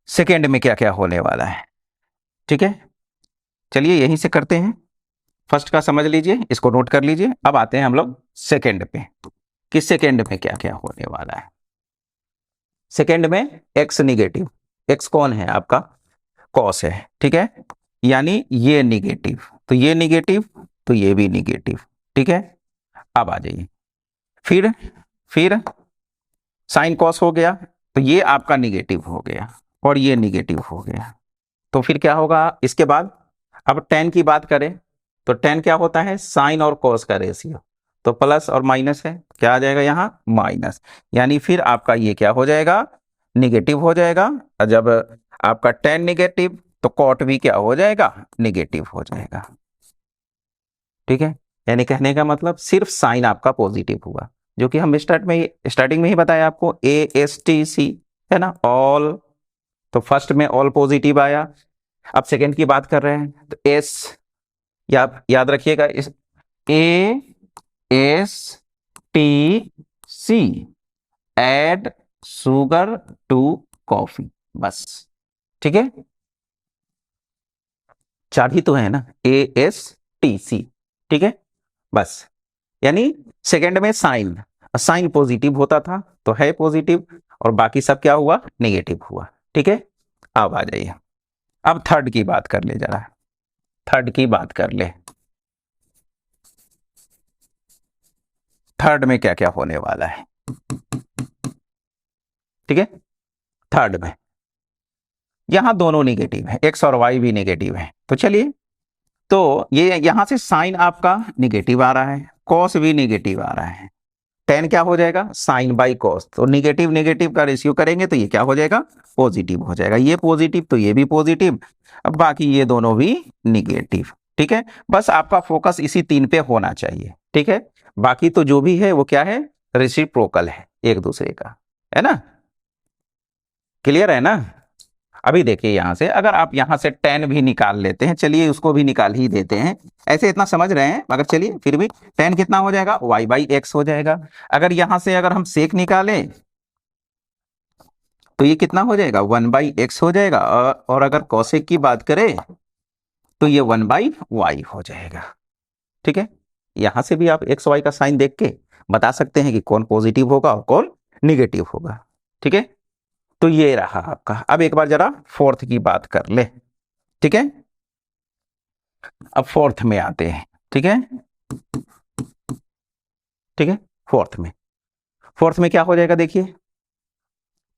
Speaker 1: सेकेंड में क्या क्या होने वाला है, ठीक है। चलिए यहीं से करते हैं, फर्स्ट का समझ लीजिए, इसको नोट कर लीजिए। अब आते हैं हम लोग सेकेंड पे, कि सेकेंड में क्या क्या होने वाला है। सेकेंड में एक्स निगेटिव, एक्स कौन है आपका, कॉस है, ठीक है, यानी ये निगेटिव, तो ये निगेटिव, तो ये भी निगेटिव, ठीक है। अब आ जाइए, फिर साइन कॉस हो गया, तो ये आपका निगेटिव हो गया और ये निगेटिव हो गया, तो फिर क्या होगा इसके बाद। अब टेन की बात करें तो टेन क्या होता है, साइन और कॉस का रेशियो, तो प्लस और माइनस है, क्या आ जाएगा यहाँ माइनस, यानी फिर आपका ये क्या हो जाएगा, निगेटिव हो जाएगा। और जब आपका टेन निगेटिव तो कॉट भी क्या हो जाएगा, निगेटिव हो जाएगा, ठीक है। यानी कहने का मतलब सिर्फ साइन आपका पॉजिटिव हुआ, जो कि हम स्टार्टिंग में ही बताया आपको, ASTC है ना, ऑल, तो फर्स्ट में ऑल पॉजिटिव आया। अब सेकंड की बात कर रहे हैं तो एस, याद रखिएगा, इस ASTC, add sugar to coffee, बस, ठीक है, चार ही तो है ना, ASTC, ठीक है, बस। यानी सेकंड में साइन, साइन पॉजिटिव होता था तो है पॉजिटिव, और बाकी सब क्या हुआ, नेगेटिव हुआ, ठीक है। अब आ जाइए, अब थर्ड की बात कर ले जरा, थर्ड की बात कर ले, थर्ड में क्या क्या होने वाला है, ठीक है। थर्ड में यहां दोनों निगेटिव है, एक्स और वाई भी निगेटिव है, तो चलिए, तो ये यहां से साइन आपका निगेटिव आ रहा है, कॉस भी निगेटिव आ रहा है, टेन क्या हो जाएगा, साइन बाई कॉस, तो निगेटिव निगेटिव का रेशियो करेंगे तो ये क्या हो जाएगा, पॉजिटिव हो जाएगा, ये पॉजिटिव तो ये भी पॉजिटिव, अब बाकी ये दोनों भी निगेटिव, ठीक है। बस आपका फोकस इसी तीन पे होना चाहिए, ठीक है, बाकी तो जो भी है वो क्या है, रेसिप्रोकल है एक दूसरे का, है ना, क्लियर है ना। अभी देखिए यहां से, अगर आप यहां से टेन भी निकाल लेते हैं, चलिए उसको भी निकाल ही देते हैं, ऐसे इतना समझ रहे हैं मगर चलिए फिर भी, टेन कितना हो जाएगा, वाई बाई एक्स हो जाएगा। अगर यहां से अगर हम सेक निकालें तो ये कितना हो जाएगा, वन बाई एक्स हो जाएगा, और अगर कॉसेक की बात करें तो ये वन बाई वाई हो जाएगा, ठीक है। यहां से भी आप एक्स वाई का साइन देख के बता सकते हैं कि कौन पॉजिटिव होगा और कौन निगेटिव होगा, ठीक है। तो ये रहा आपका। अब एक बार जरा फोर्थ की बात कर ले, ठीक है। अब फोर्थ में आते हैं, ठीक है, ठीक है। फोर्थ में क्या हो जाएगा, देखिए,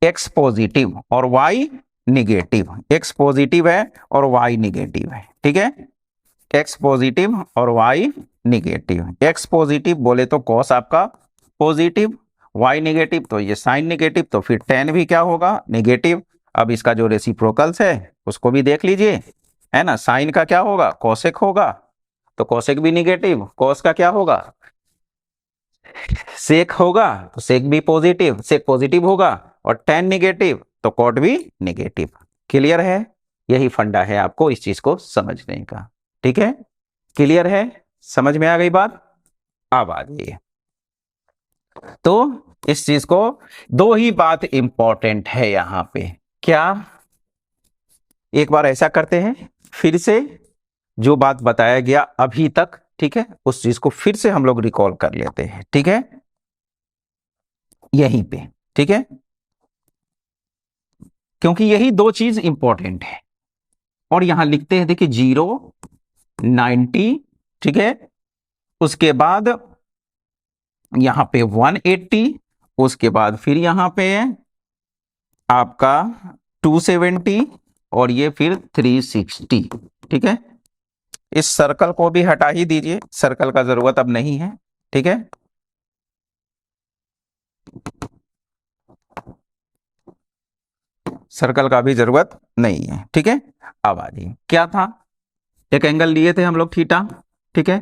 Speaker 1: एक्स पॉजिटिव और वाई निगेटिव, एक्स पॉजिटिव है और वाई निगेटिव है, ठीक है, एक्स पॉजिटिव और वाई निगेटिव, एक्स पॉजिटिव बोले तो कॉस आपका पॉजिटिव, वाई निगेटिव तो ये साइन निगेटिव, तो फिर टेन भी क्या होगा, निगेटिव। अब इसका जो रेसिप्रोकल्स है उसको भी देख लीजिए, है ना, साइन का क्या होगा, कोसेक होगा, तो कोसेक भी निगेटिव, कॉस का क्या होगा, सेक होगा, तो सेक भी पॉजिटिव, सेक पॉजिटिव होगा, और टेन निगेटिव तो कॉट भी निगेटिव, क्लियर है। यही फंडा है आपको इस चीज को समझने का, ठीक है, क्लियर है, समझ में आ गई बात। अब आ जाइए, तो इस चीज को, दो ही बात इंपॉर्टेंट है यहां पे, क्या, एक बार ऐसा करते हैं, फिर से जो बात बताया गया अभी तक, ठीक है, उस चीज को फिर से हम लोग रिकॉल कर लेते हैं, ठीक है, यहीं पे, ठीक है, क्योंकि यही दो चीज इंपॉर्टेंट है। और यहां लिखते हैं, देखिए 0, 90, ठीक है, उसके बाद यहां पे 180, उसके बाद फिर यहां पे आपका 270, और ये फिर 360, ठीक है। इस सर्कल को भी हटा ही दीजिए, सर्कल का जरूरत अब नहीं है, ठीक है, सर्कल का भी जरूरत नहीं है, ठीक है। अब आ जाइए, क्या था, एक एंगल लिए थे हम लोग थीटा, ठीक है,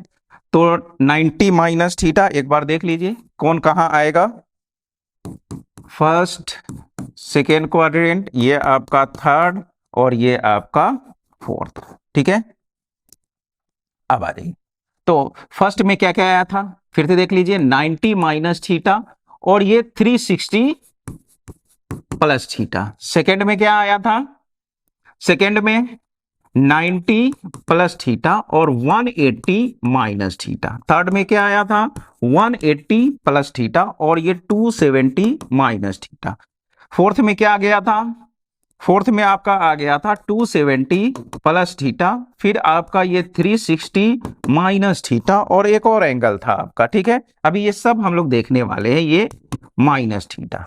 Speaker 1: तो 90 माइनस थीटा, एक बार देख लीजिए कौन कहां आएगा, फर्स्ट सेकेंड क्वाड्रेंट, ये आपका थर्ड, और ये आपका फोर्थ, ठीक है। अब आ जाइए, तो फर्स्ट में क्या क्या आया था, फिर से देख लीजिए, 90 माइनस थीटा, और ये 360 प्लस थीटा। सेकेंड में क्या आया था, सेकेंड में 90 प्लस थीटा और 180 माइनस थीटा। थर्ड में क्या आया था? 180 प्लस थीटा और ये 270 माइनस थीटा। फोर्थ में क्या आ गया था? फोर्थ में आपका आ गया था 270 प्लस थीटा, फिर आपका ये 360 माइनस थीटा और एक और एंगल था आपका। ठीक है, अभी ये सब हम लोग देखने वाले हैं, ये माइनस थीटा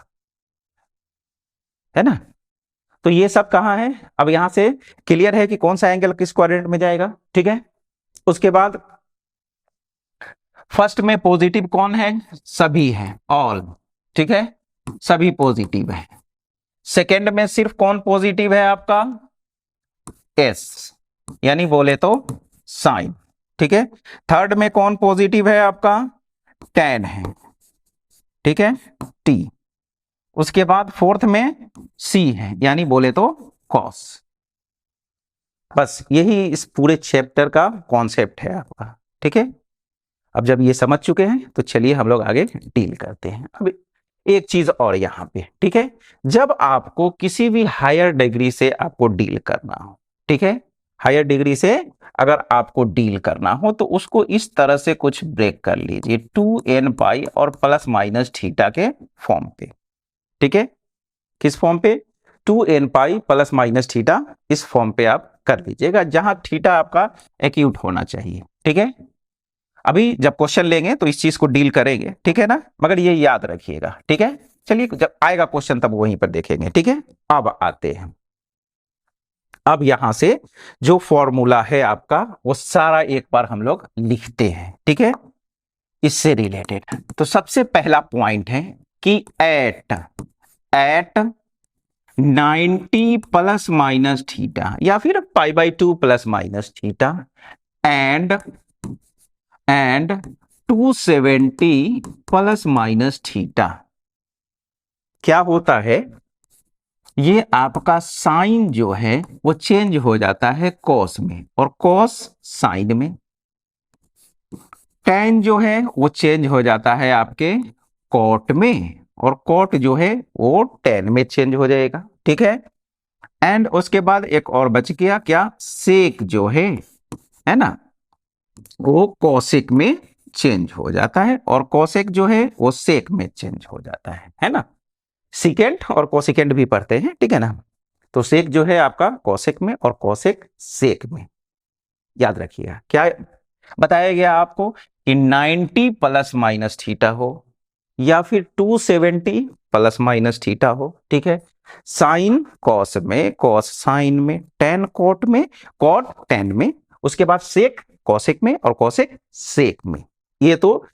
Speaker 1: है ना। तो ये सब कहाँ है? अब यहां से क्लियर है कि कौन सा एंगल किस क्वाड्रेंट में जाएगा। ठीक है, उसके बाद फर्स्ट में पॉजिटिव कौन है? सभी हैं, ऑल। ठीक है, सभी पॉजिटिव है। सेकंड में सिर्फ कौन पॉजिटिव है आपका? एस, यानी बोले तो साइन। ठीक है, थर्ड में कौन पॉजिटिव है आपका? टेन है। ठीक है, टी। उसके बाद फोर्थ में सी है, यानी बोले तो कॉस। बस यही इस पूरे चैप्टर का कॉन्सेप्ट है आपका। ठीक है, अब जब ये समझ चुके हैं तो चलिए हम लोग आगे डील करते हैं। अब एक चीज और यहां पे, ठीक है, जब आपको किसी भी हायर डिग्री से आपको डील करना हो, ठीक है, हायर डिग्री से अगर आपको डील करना हो तो उसको इस तरह से कुछ ब्रेक कर लीजिए, 2n पाई और प्लस माइनस थीटा के फॉर्म पे। ठीक है, किस फॉर्म पे? 2n पाई प्लस माइनस थीटा, इस फॉर्म पे आप कर लीजिएगा, जहां थीटा आपका एक्यूट होना चाहिए। ठीक है, अभी जब क्वेश्चन लेंगे तो इस चीज को डील करेंगे, ठीक है ना, मगर ये याद रखिएगा। ठीक है, चलिए जब आएगा क्वेश्चन तब वहीं पर देखेंगे। ठीक है, अब आते हैं, अब यहां से जो फॉर्मूला है आपका वो सारा एक बार हम लोग लिखते हैं। ठीक है, इससे रिलेटेड तो सबसे पहला पॉइंट है कि एट 90 प्लस माइनस थीटा या फिर π/2 plus minus theta and 270 plus minus theta, क्या होता है? ये आपका साइन जो है वो चेंज हो जाता है कॉस में, और कॉस साइन में। टेन जो है वो चेंज हो जाता है आपके कॉट में, और कॉट जो है वो टेन में चेंज हो जाएगा। ठीक है, एंड उसके बाद एक और बच गया क्या? सेक जो है ना, वो कॉसेक में चेंज हो जाता है, और कॉसेक जो है वो सेक में चेंज हो जाता है ना। सिकेंट और कोसिकेंट भी पढ़ते हैं, ठीक है ना। तो सेक जो है आपका कॉसेक में और कॉसेक सेक में। याद रखिएगा क्या बताया गया आपको कि 90 प्लस माइनस थीटा हो या फिर 270 प्लस माइनस थीटा हो। ठीक है, साइन कॉस में, कॉस साइन में, टेन कॉट में, कॉट टेन में, उसके बाद सेक कॉसेक में और कॉसेक सेक में। ये तो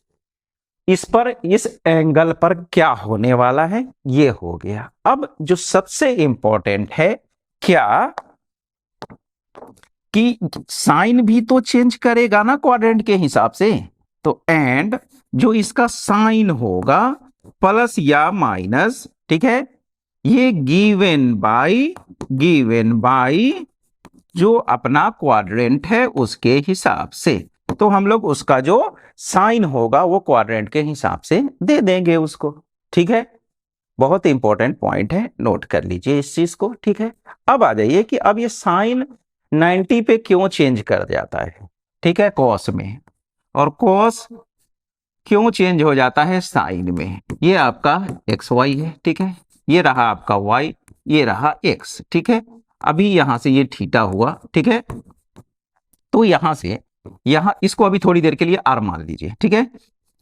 Speaker 1: इस पर, इस एंगल पर क्या होने वाला है ये हो गया। अब जो सबसे इंपॉर्टेंट है क्या कि साइन भी तो चेंज करेगा ना क्वाड्रेंट के हिसाब से। तो एंड जो इसका साइन होगा प्लस या माइनस, ठीक है, ये गिवन बाय जो अपना क्वाड्रेंट है उसके हिसाब से। तो हम लोग उसका जो साइन होगा वो क्वाड्रेंट के हिसाब से दे देंगे उसको। ठीक है, बहुत इंपॉर्टेंट पॉइंट है, नोट कर लीजिए इस चीज को। ठीक है, अब आ जाइए कि अब ये साइन 90 पे क्यों चेंज कर जाता है। ठीक है, कॉस में, और कॉस क्यों चेंज हो जाता है साइन में। ये आपका एक्स वाई है, ठीक है, ये रहा आपका वाई, ये रहा एक्स। ठीक है, अभी यहां से ये थीटा हुआ, ठीक है, तो यहां से यहां इसको अभी थोड़ी देर के लिए आर मान लीजिए। ठीक है,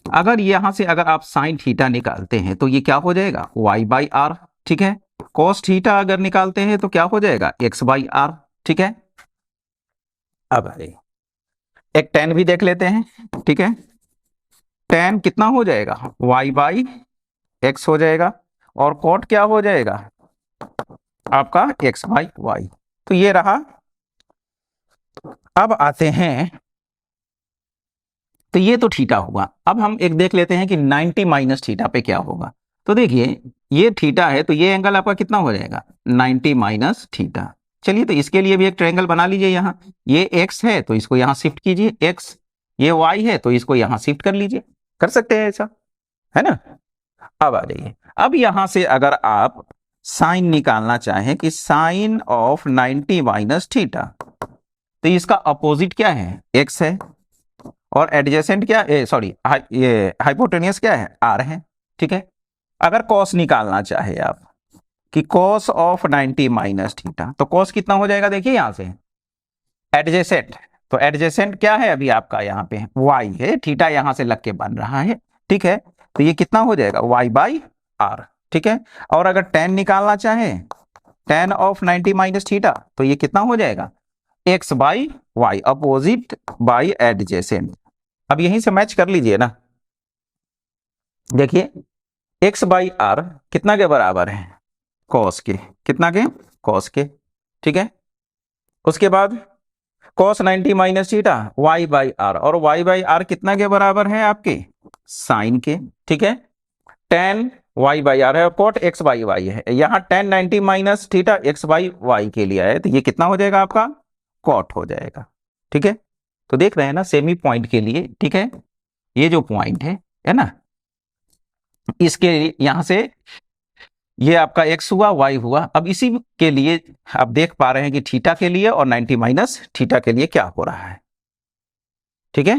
Speaker 1: अगर यहां से अगर आप साइन थीटा निकालते हैं तो ये क्या हो जाएगा? Y by R. ठीक है, कॉस थीटा अगर निकालते हैं तो क्या हो जाएगा? X by R. ठीक है, अब एक टेन भी देख लेते हैं। ठीक है, टेन कितना हो जाएगा? वाई बाई एक्स हो जाएगा, और कॉट क्या हो जाएगा आपका? X by Y. तो ये रहा। अब आते हैं, तो ये तो थीटा हुआ। अब हम एक देख लेते हैं कि 90 माइनस थीटा पे क्या होगा। तो देखिए ये थीटा है तो ये एंगल आपका कितना हो जाएगा? 90 माइनस थीटा। चलिए तो इसके लिए भी एक ट्रायंगल बना लीजिए। यहाँ ये एक्स है तो इसको यहाँ शिफ्ट कीजिए एक्स, ये वाई है तो इसको यहाँ शिफ्ट कर लीजिए। कर सकते हैं ऐसा, है ना। अब आ जाइए, अब यहां से अगर आप साइन निकालना चाहें कि साइन ऑफ 90 माइनस थीटा, तो इसका अपोजिट क्या है, x है, और एडजेसेंट क्या है, सॉरी ये हाइपोटेनियस क्या है, r है। ठीक है, अगर cos निकालना चाहे आप कि cos ऑफ 90 माइनस थीटा, तो cos कितना हो जाएगा, देखिए यहां से एडजेसेंट, तो एडजेसेंट क्या है अभी आपका यहाँ पे y है, थीटा यहां से लग के बन रहा है। ठीक है, तो ये कितना हो जाएगा y बाई आर। ठीक है, और अगर tan निकालना चाहे, tan ऑफ 90 माइनस थीटा, तो ये कितना हो जाएगा, x by Y, opposite by adjacent. अब यहीं से मैच कर लीजिए ना, देखिए x बाई आर कितना के बराबर है, cos के, कितना के, cos के। ठीक है, उसके बाद cos 90 minus theta y by R, और y बाई आर कितना के बराबर है आपके, साइन के। ठीक है, tan y बाई आर है और cot x बाई वाई है, यहाँ tan 90 minus theta x by Y के लिए है, तो ये कितना हो जाएगा आपका, cot हो जाएगा। ठीक है, तो देख रहे हैं ना सेमी पॉइंट के लिए। ठीक है, ये जो पॉइंट है ना, इसके यहां से ये आपका x हुआ, y हुआ। अब इसी के लिए आप देख पा रहे हैं कि थीटा के लिए और 90 माइनस थीटा के लिए क्या हो रहा है। ठीक है,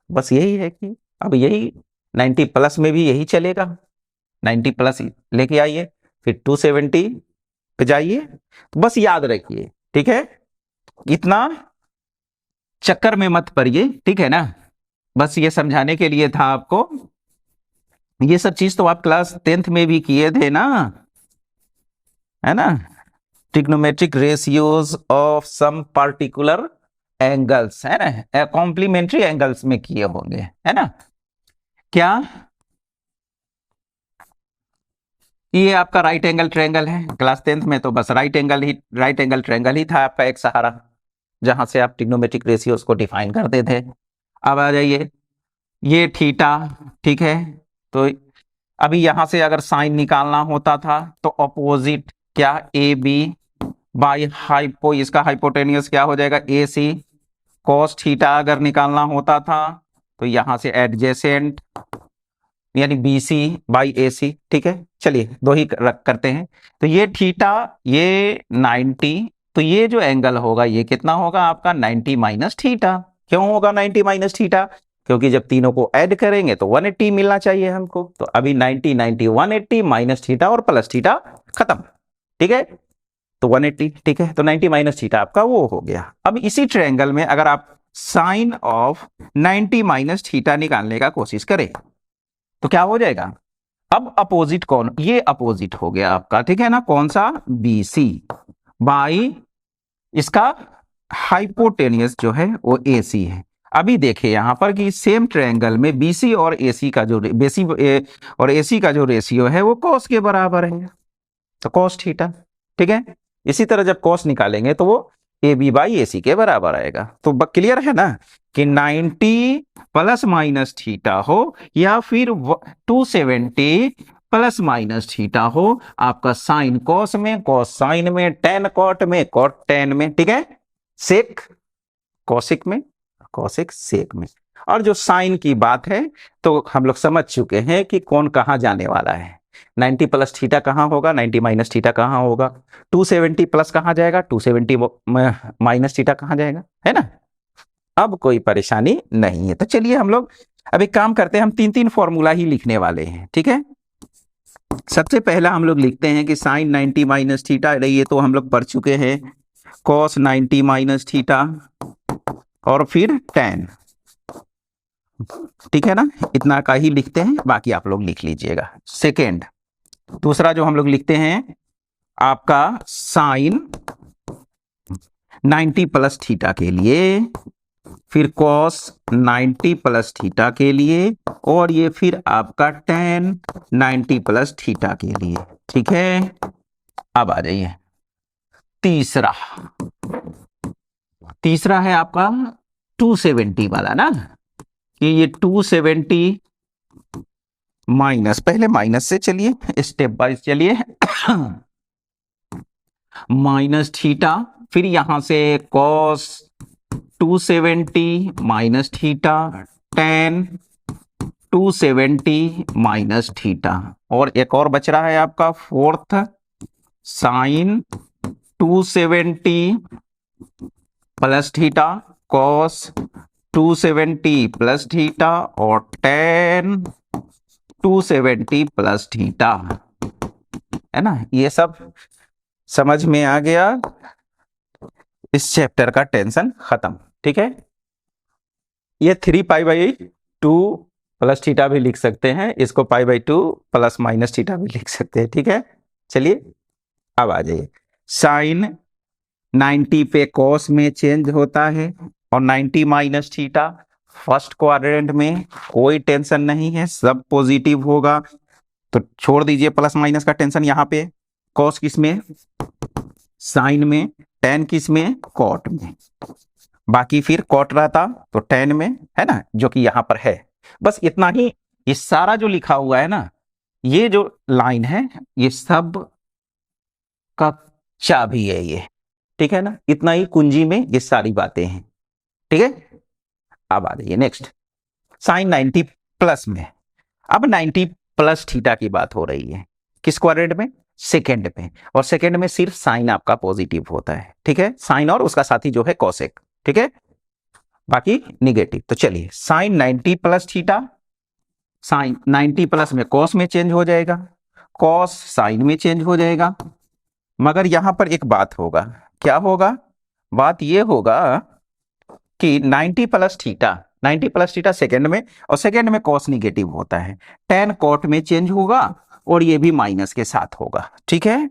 Speaker 1: बस यही है कि अब यही 90 प्लस में भी यही चलेगा, 90 प्लस लेके आइए, फिर 270 पे जाइए। तो बस याद रखिए, ठीक है, इतना चक्कर में मत पड़िए। ठीक है ना, बस ये समझाने के लिए था आपको। ये सब चीज तो आप क्लास 10th में भी किए थे ना, है ना, trigonometric ratios of some particular angles, है ना, कॉम्प्लीमेंट्री एंगल्स में किए होंगे, है ना। क्या ये आपका राइट एंगल ट्रायंगल है, क्लास 10th में तो बस राइट एंगल ट्रायंगल ही था आपका एक सहारा, जहां से आप ट्रिग्नोमेट्रिक रेशियोज को डिफाइन करते थे। अब आ जाइए, ये थीटा, ठीक है, तो अभी यहां से अगर साइन निकालना होता था तो अपोजिट क्या, ए बी बाई हाइपो, इसका हाइपोटेनियस क्या हो जाएगा, ए सी। कॉस थीटा अगर निकालना होता था तो यहां से एडजेसेंट यानी बी सी बाई ए सी। ठीक है, चलिए दो ही करते हैं। तो ये थीटा, ये 90, तो ये जो एंगल होगा ये कितना होगा आपका, 90 माइनस थीटा। क्यों होगा 90 माइनस थीटा, क्योंकि जब तीनों को ऐड करेंगे तो 180 मिलना चाहिए हमको। तो अभी 90 90 180 माइनस थीटा और प्लस थीटा खत्म। ठीक है, तो 180। ठीक है, तो 90 माइनस थीटा आपका वो हो गया। अब इसी ट्रायंगल में अगर आप साइन ऑफ 90 माइनस थीटा निकालने का कोशिश करें तो क्या हो जाएगा, अब अपोजिट कौन, ये अपोजिट हो गया आपका, ठीक है ना, कौन सा, बी सी बाई इसका हाइपोटेनियस जो है वो ए सी है। अभी देखिए यहां पर कि सेम ट्रायंगल में बीसी और एसी का जो बेसी और एसी का जो रेशियो है वो कॉस के बराबर है, तो कॉस थीटा। ठीक है, इसी तरह जब कॉस निकालेंगे तो वो ए बी बाई ए सी के बराबर आएगा। तो क्लियर है ना कि 90 प्लस माइनस थीटा हो या फिर 270 प्लस माइनस थीटा हो, आपका साइन कॉस में, कॉस साइन में, टेन कॉट में, कॉट टेन में। ठीक है, सेक कॉसिक में, कॉसिक सेक में। और जो साइन की बात है तो हम लोग समझ चुके हैं कि कौन कहां जाने वाला है। 90 प्लस थीटा कहां होगा, 90 माइनस थीटा कहां होगा, 270 प्लस कहां जाएगा, 270 माइनस थीटा कहां जाएगा, है ना। अब कोई परेशानी नहीं है। तो चलिए हम लोग अब एक काम करते हैं, हम तीन तीन फॉर्मूला ही लिखने वाले हैं। ठीक है, सबसे पहला हम लोग लिखते हैं कि साइन 90 माइनस थीटा, ये तो हम लोग पढ़ चुके हैं, कॉस 90 माइनस थीटा और फिर टेन। ठीक है ना, इतना का ही लिखते हैं, बाकी आप लोग लिख लीजिएगा। सेकेंड, दूसरा जो हम लोग लिखते हैं आपका साइन 90 प्लस थीटा के लिए, फिर कॉस 90 प्लस थीटा के लिए, और ये फिर आपका टेन 90 प्लस थीटा के लिए। ठीक है, अब आ जाइए तीसरा, तीसरा है आपका 270 वाला ना, कि ये 270 माइनस, पहले माइनस से चलिए, स्टेप वाइज चलिए, माइनस थीटा, फिर यहां से cos 270 minus theta, tan 270 minus theta, और एक और बच रहा है आपका fourth, sine 270 plus theta, cos 270 plus theta और टेन 270 प्लस थीटा, है ना। ये सब समझ में आ गया, इस चैप्टर का टेंशन खत्म। ठीक है, ये 3π/2 प्लस थीटा भी लिख सकते हैं, इसको π/2 प्लस माइनस थीटा भी लिख सकते हैं। ठीक है, चलिए अब आ जाइए। साइन 90 पे कॉस में चेंज होता है और 90 माइनस थीटा फर्स्ट क्वाड्रेंट में कोई टेंशन नहीं है, सब पॉजिटिव होगा, तो छोड़ दीजिए प्लस माइनस का टेंशन। यहाँ पे कॉस किस में, साइन में, टेन किस में, कॉट में, बाकी फिर कॉट रहता तो टेन में, है ना, जो कि यहाँ पर है। बस इतना ही, ये सारा जो लिखा हुआ है ना, ये जो लाइन है, ये सब का चाबी है ये। ठीक है ना, इतना ही कुंजी में ये सारी बातें हैं। ठीक है, अब आ जाइए नेक्स्ट, साइन 90 प्लस में। अब 90 प्लस थीटा की बात हो रही है, किस क्वाड्रेंट में, सेकेंड में, और सेकेंड में सिर्फ साइन आपका पॉजिटिव होता है। ठीक है, साइन और उसका साथी जो है कोसेक, ठीक है, बाकी निगेटिव। तो चलिए, sine 90 plus theta, sine 90 plus में कॉस में चेंज हो जाएगा, कॉस साइन में चेंज हो जाएगा, मगर यहां पर एक बात होगा। क्या होगा, बात यह होगा कि 90 plus theta, 90 plus theta second में, और सेकेंड में कॉस निगेटिव होता है, टेन कॉट में चेंज होगा और ये भी माइनस के साथ होगा। ठीक है,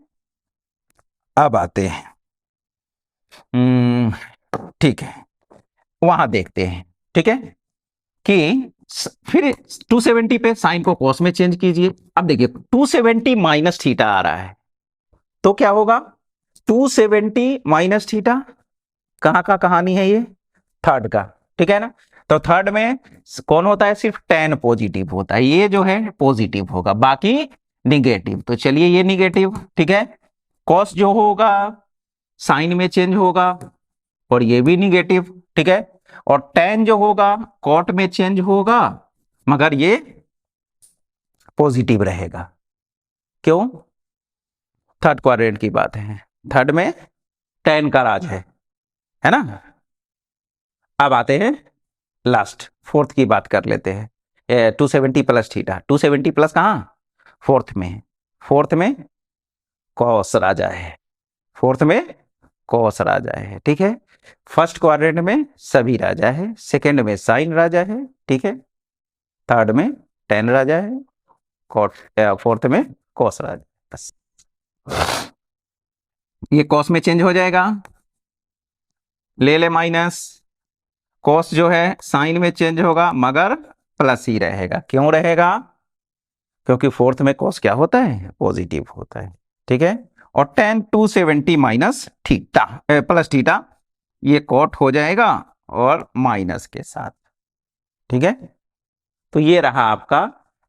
Speaker 1: अब आते हैं, ठीक है, वहां देखते हैं। ठीक है, कि फिर 270 पे साइन को कॉस में चेंज कीजिए। अब देखिए 270 माइनस थीटा आ रहा है, तो क्या होगा, 270 माइनस थीटा कहां का कहानी है ये, थर्ड का। ठीक है ना, तो थर्ड में कौन होता है, सिर्फ टेन पॉजिटिव होता है, ये जो है पॉजिटिव होगा, बाकी निगेटिव। तो चलिए ये निगेटिव, ठीक है, कॉस जो होगा साइन में चेंज होगा और ये भी निगेटिव। ठीक है, और टेन जो होगा कॉट में चेंज होगा, मगर ये पॉजिटिव रहेगा। क्यों, थर्ड क्वाड्रेंट की बात है, थर्ड में टेन का राज है ना। अब आते हैं लास्ट, फोर्थ की बात कर लेते हैं। 270 प्लस थीटा, 270 प्लस कहां, फोर्थ में, फोर्थ में कॉस राजा है, फोर्थ में कॉस राजा है। ठीक है, फर्स्ट क्वाड्रेंट में सभी राजा है, सेकंड में साइन राजा है, ठीक है, थर्ड में टेन राजा है, फोर्थ में कॉस राजा। बस ये कॉस में चेंज हो जाएगा, ले ले माइनस, कॉस जो है साइन में चेंज होगा मगर प्लस ही रहेगा। क्यों रहेगा, क्योंकि फोर्थ में कॉस क्या होता है, पॉजिटिव होता है। ठीक है, और tan 270 minus theta plus theta, ये कॉट हो जाएगा और माइनस के साथ। ठीक है, तो ये रहा आपका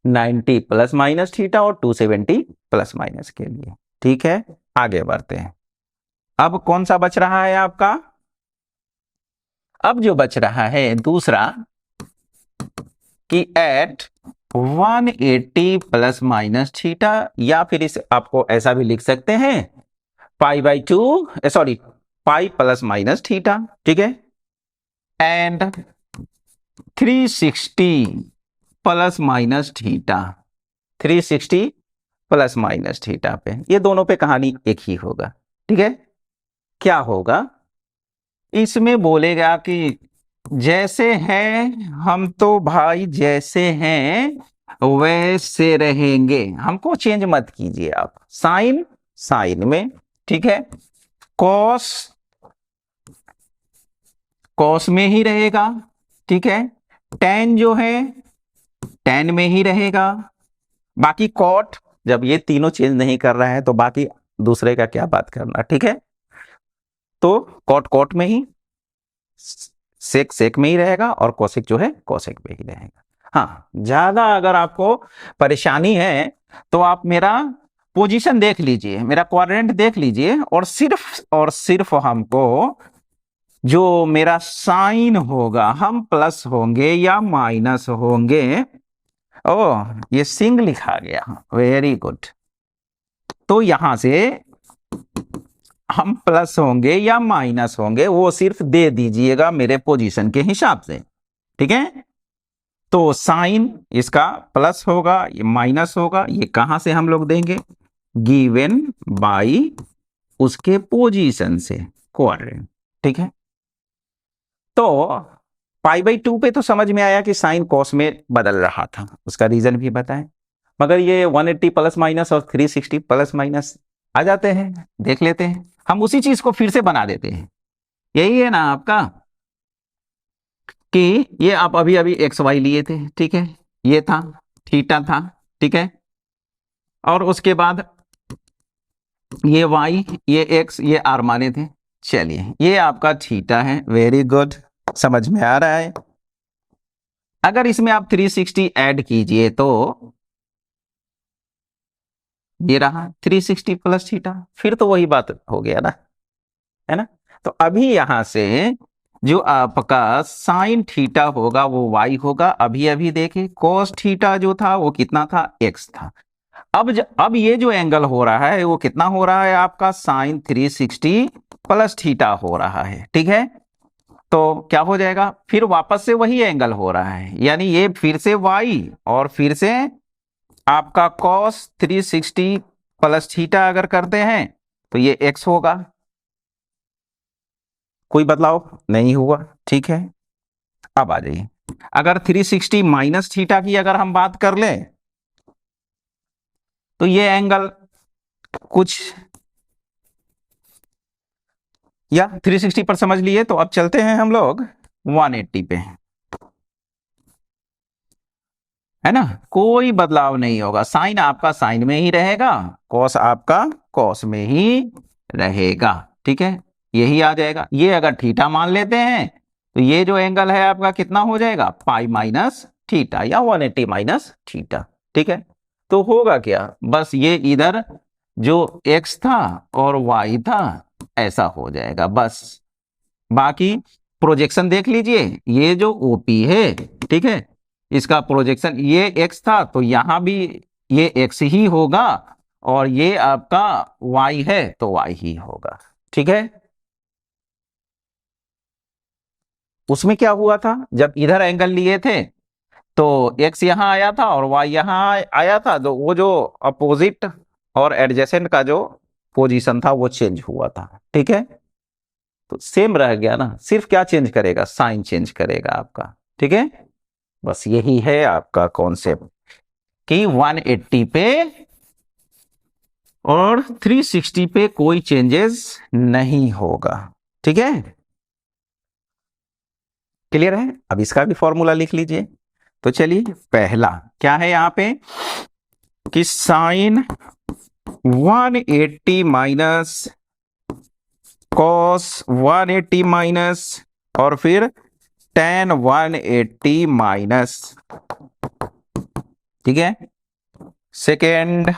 Speaker 1: 90 प्लस माइनस थीटा और 270 प्लस माइनस के लिए। ठीक है, आगे बढ़ते हैं। अब कौन सा बच रहा है आपका, अब जो बच रहा है दूसरा, कि एट 180 प्लस माइनस थीटा, या फिर इसे आपको ऐसा भी लिख सकते हैं π/2, sorry pi plus minus theta. ठीक है, and 360 plus minus theta, 360 plus minus theta पे, ये दोनों पे कहानी एक ही होगा। ठीक है, क्या होगा, इसमें बोलेगा कि जैसे हैं हम तो भाई, जैसे हैं वैसे रहेंगे, हमको चेंज मत कीजिए आप। साइन साइन में, ठीक है, कॉस कॉस में ही रहेगा, ठीक है, टेन जो है टेन में ही रहेगा, बाकी कॉट, जब ये तीनों चेंज नहीं कर रहा है तो बाकी दूसरे का क्या बात करना। ठीक है, तो कॉट कॉट में ही, सेक सेक में ही रहेगा, और कोसेक जो है कोसेक में ही रहेगा। हाँ, ज्यादा अगर आपको परेशानी है तो आप मेरा पोजीशन देख लीजिए, मेरा क्वाड्रेंट देख लीजिए, और सिर्फ हमको जो मेरा साइन होगा, हम प्लस होंगे या माइनस होंगे। ओ, ये सिंग लिखा गया, वेरी गुड। तो यहां से हम प्लस होंगे या माइनस होंगे वो सिर्फ दे दीजिएगा मेरे पोजीशन के हिसाब से, ठीक है। तो साइन इसका प्लस होगा, ये माइनस होगा, ये कहां से हम लोग देंगे, गिवन बाई उसके पोजीशन से क्वाड्रेंट, ठीक है। तो पाई/2 पे तो समझ में आया कि साइन कॉस में बदल रहा था, उसका रीजन भी बताएं। मगर ये 180 प्लस माइनस और 360 प्लस माइनस आ जाते हैं, देख लेते हैं। हम उसी चीज को फिर से बना देते हैं। यही है ना आपका कि ये आप अभी अभी एक्स वाई लिए थे, ठीक है, ये था थीटा था, ठीक है, और उसके बाद ये वाई, ये एक्स, ये आर माने थे। चलिए ये आपका थीटा है, वेरी गुड, समझ में आ रहा है। अगर इसमें आप 360 ऐड कीजिए तो ये रहा 360 प्लस थीटा, फिर तो वही बात हो गया ना, है ना। तो अभी यहां से जो आपका साइन थीटा होगा वो वाई होगा। अभी अभी देखे कोस थीटा जो था वो कितना था, एक्स था। अब ये जो एंगल हो रहा है वो कितना हो रहा है आपका, साइन 360 प्लस थीटा हो रहा है, ठीक है। तो क्या हो जाएगा, फिर वापस से वही एंगल हो रहा है, यानी ये फिर से वाई और फिर से आपका कॉस 360 प्लस थीटा अगर करते हैं तो ये एक्स होगा। कोई बदलाव नहीं हुआ, ठीक है। अब आ जाइए, अगर 360 माइनस थीटा की अगर हम बात कर लें तो ये एंगल कुछ या 360 पर समझ लिए। तो अब चलते हैं हम लोग 180 पे, है ना। कोई बदलाव नहीं होगा, साइन आपका साइन में ही रहेगा, कॉस आपका कॉस में ही रहेगा, ठीक है। यही आ जाएगा। ये अगर थीटा मान लेते हैं तो ये जो एंगल है आपका कितना हो जाएगा, पाई माइनस थीटा या 180 माइनस थीटा, ठीक है। तो होगा क्या, बस ये इधर जो एक्स था और वाई था ऐसा हो जाएगा बस। बाकी प्रोजेक्शन देख लीजिए, ये जो ओपी है, ठीक है, इसका प्रोजेक्शन ये एक्स था तो यहां भी ये एक्स ही होगा, और ये आपका वाई है तो वाई ही होगा, ठीक है। उसमें क्या हुआ था, जब इधर एंगल लिए थे तो एक्स यहां आया था और वाई यहां आया था, तो वो जो अपोजिट और एडजेसेंट का जो पोजीशन था वो चेंज हुआ था, ठीक है। तो सेम रह गया ना, सिर्फ क्या चेंज करेगा, साइन चेंज करेगा आपका, ठीक है। बस यही है आपका कॉन्सेप्ट कि 180 पे और 360 पे कोई चेंजेस नहीं होगा, ठीक है। क्लियर है। अब इसका भी फॉर्मूला लिख लीजिए। तो चलिए, पहला क्या है यहां पे कि साइन 180 माइनस कॉस 180 माइनस और फिर tan 180 माइनस, ठीक है। सेकेंड,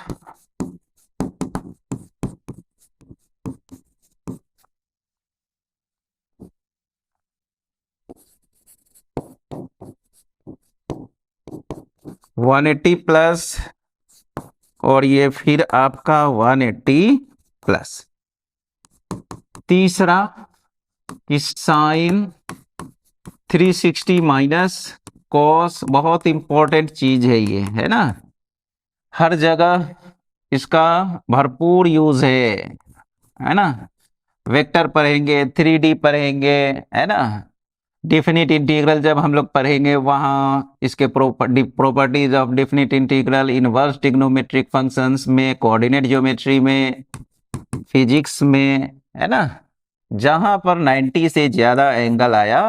Speaker 1: वन एट्टी प्लस और ये फिर आपका 180 प्लस। तीसरा कि साइन 360 माइनस कॉस, बहुत इंपॉर्टेंट चीज है ये, है ना, हर जगह इसका भरपूर यूज है ना। वेक्टर पढ़ेंगे, 3D पढ़ेंगे, है ना। डेफिनिट इंटीग्रल जब हम लोग पढ़ेंगे वहां इसके properties of definite integral, inverse trigonometric functions में, कोऑर्डिनेट ज्योमेट्री में, फिजिक्स में, है ना। जहां पर 90 से ज्यादा एंगल आया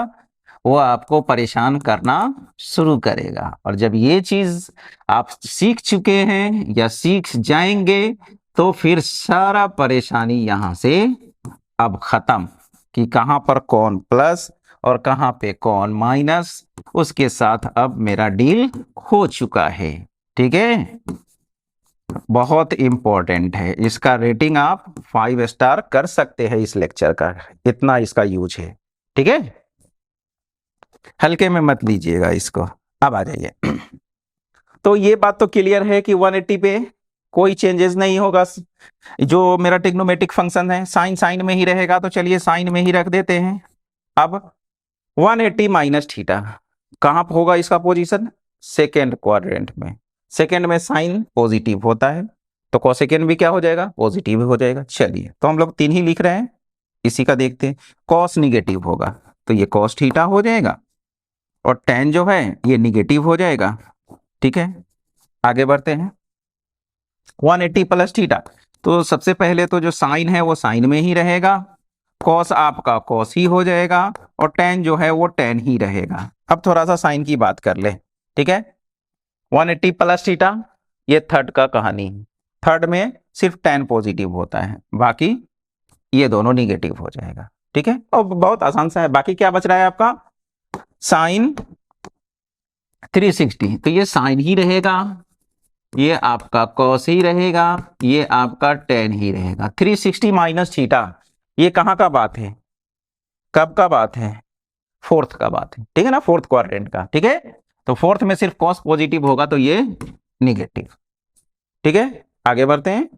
Speaker 1: वो आपको परेशान करना शुरू करेगा, और जब ये चीज आप सीख चुके हैं या सीख जाएंगे तो फिर सारा परेशानी यहां से अब खत्म, कि कहां पर कौन प्लस और कहां पे कौन माइनस, उसके साथ अब मेरा डील हो चुका है, ठीक है। बहुत इंपॉर्टेंट है, इसका रेटिंग आप 5 स्टार कर सकते हैं इस लेक्चर का, इतना इसका यूज है, ठीक है। हल्के में मत लीजिएगा इसको। अब आ जाइए। तो ये बात तो क्लियर है कि 180 पे कोई चेंजेस नहीं होगा। जो मेरा ट्रिग्नोमेट्रिक फंक्शन है साइन साइन में ही रहेगा, तो चलिए साइन में ही रख देते हैं। अब 180 माइनस थीटा कहाँ होगा इसका पोजीशन? सेकेंड क्वाड्रेंट में। सेकेंड में साइन पॉजिटिव होता है, तो कोसेकेंड भी क्या हो जाएगा? पॉजिटिव हो जाएगा। चलिए तो हम लोग 3 ही लिख रहे हैं, इसी का देखते हैं। कॉस निगेटिव होगा तो ये कॉस थीटा हो जाएगा, और टेन जो है ये निगेटिव हो जाएगा। ठीक है, आगे बढ़ते हैं। 180 प्लस थीटा, तो सबसे पहले तो जो साइन है वो साइन में ही रहेगा, कॉस आपका कॉस ही हो जाएगा, और टेन जो है वो टेन ही रहेगा। अब थोड़ा सा साइन की बात कर ले। ठीक है, 180 प्लस थीटा, ये थर्ड का कहानी है। थर्ड में सिर्फ टेन पॉजिटिव होता है, बाकी ये दोनों निगेटिव हो जाएगा। ठीक है, और बहुत आसान सा है। बाकी क्या बच रहा है आपका? साइन 360, तो ये साइन ही रहेगा, ये आपका कॉस ही रहेगा, ये आपका टेन ही रहेगा। 360 माइनस थीटा, ये कहाँ का बात है? कब का बात है? फोर्थ का बात है। ठीक है ना, फोर्थ क्वाड्रेंट का। ठीक है, तो फोर्थ में सिर्फ कॉस पॉजिटिव होगा, तो ये निगेटिव। ठीक है, आगे बढ़ते हैं।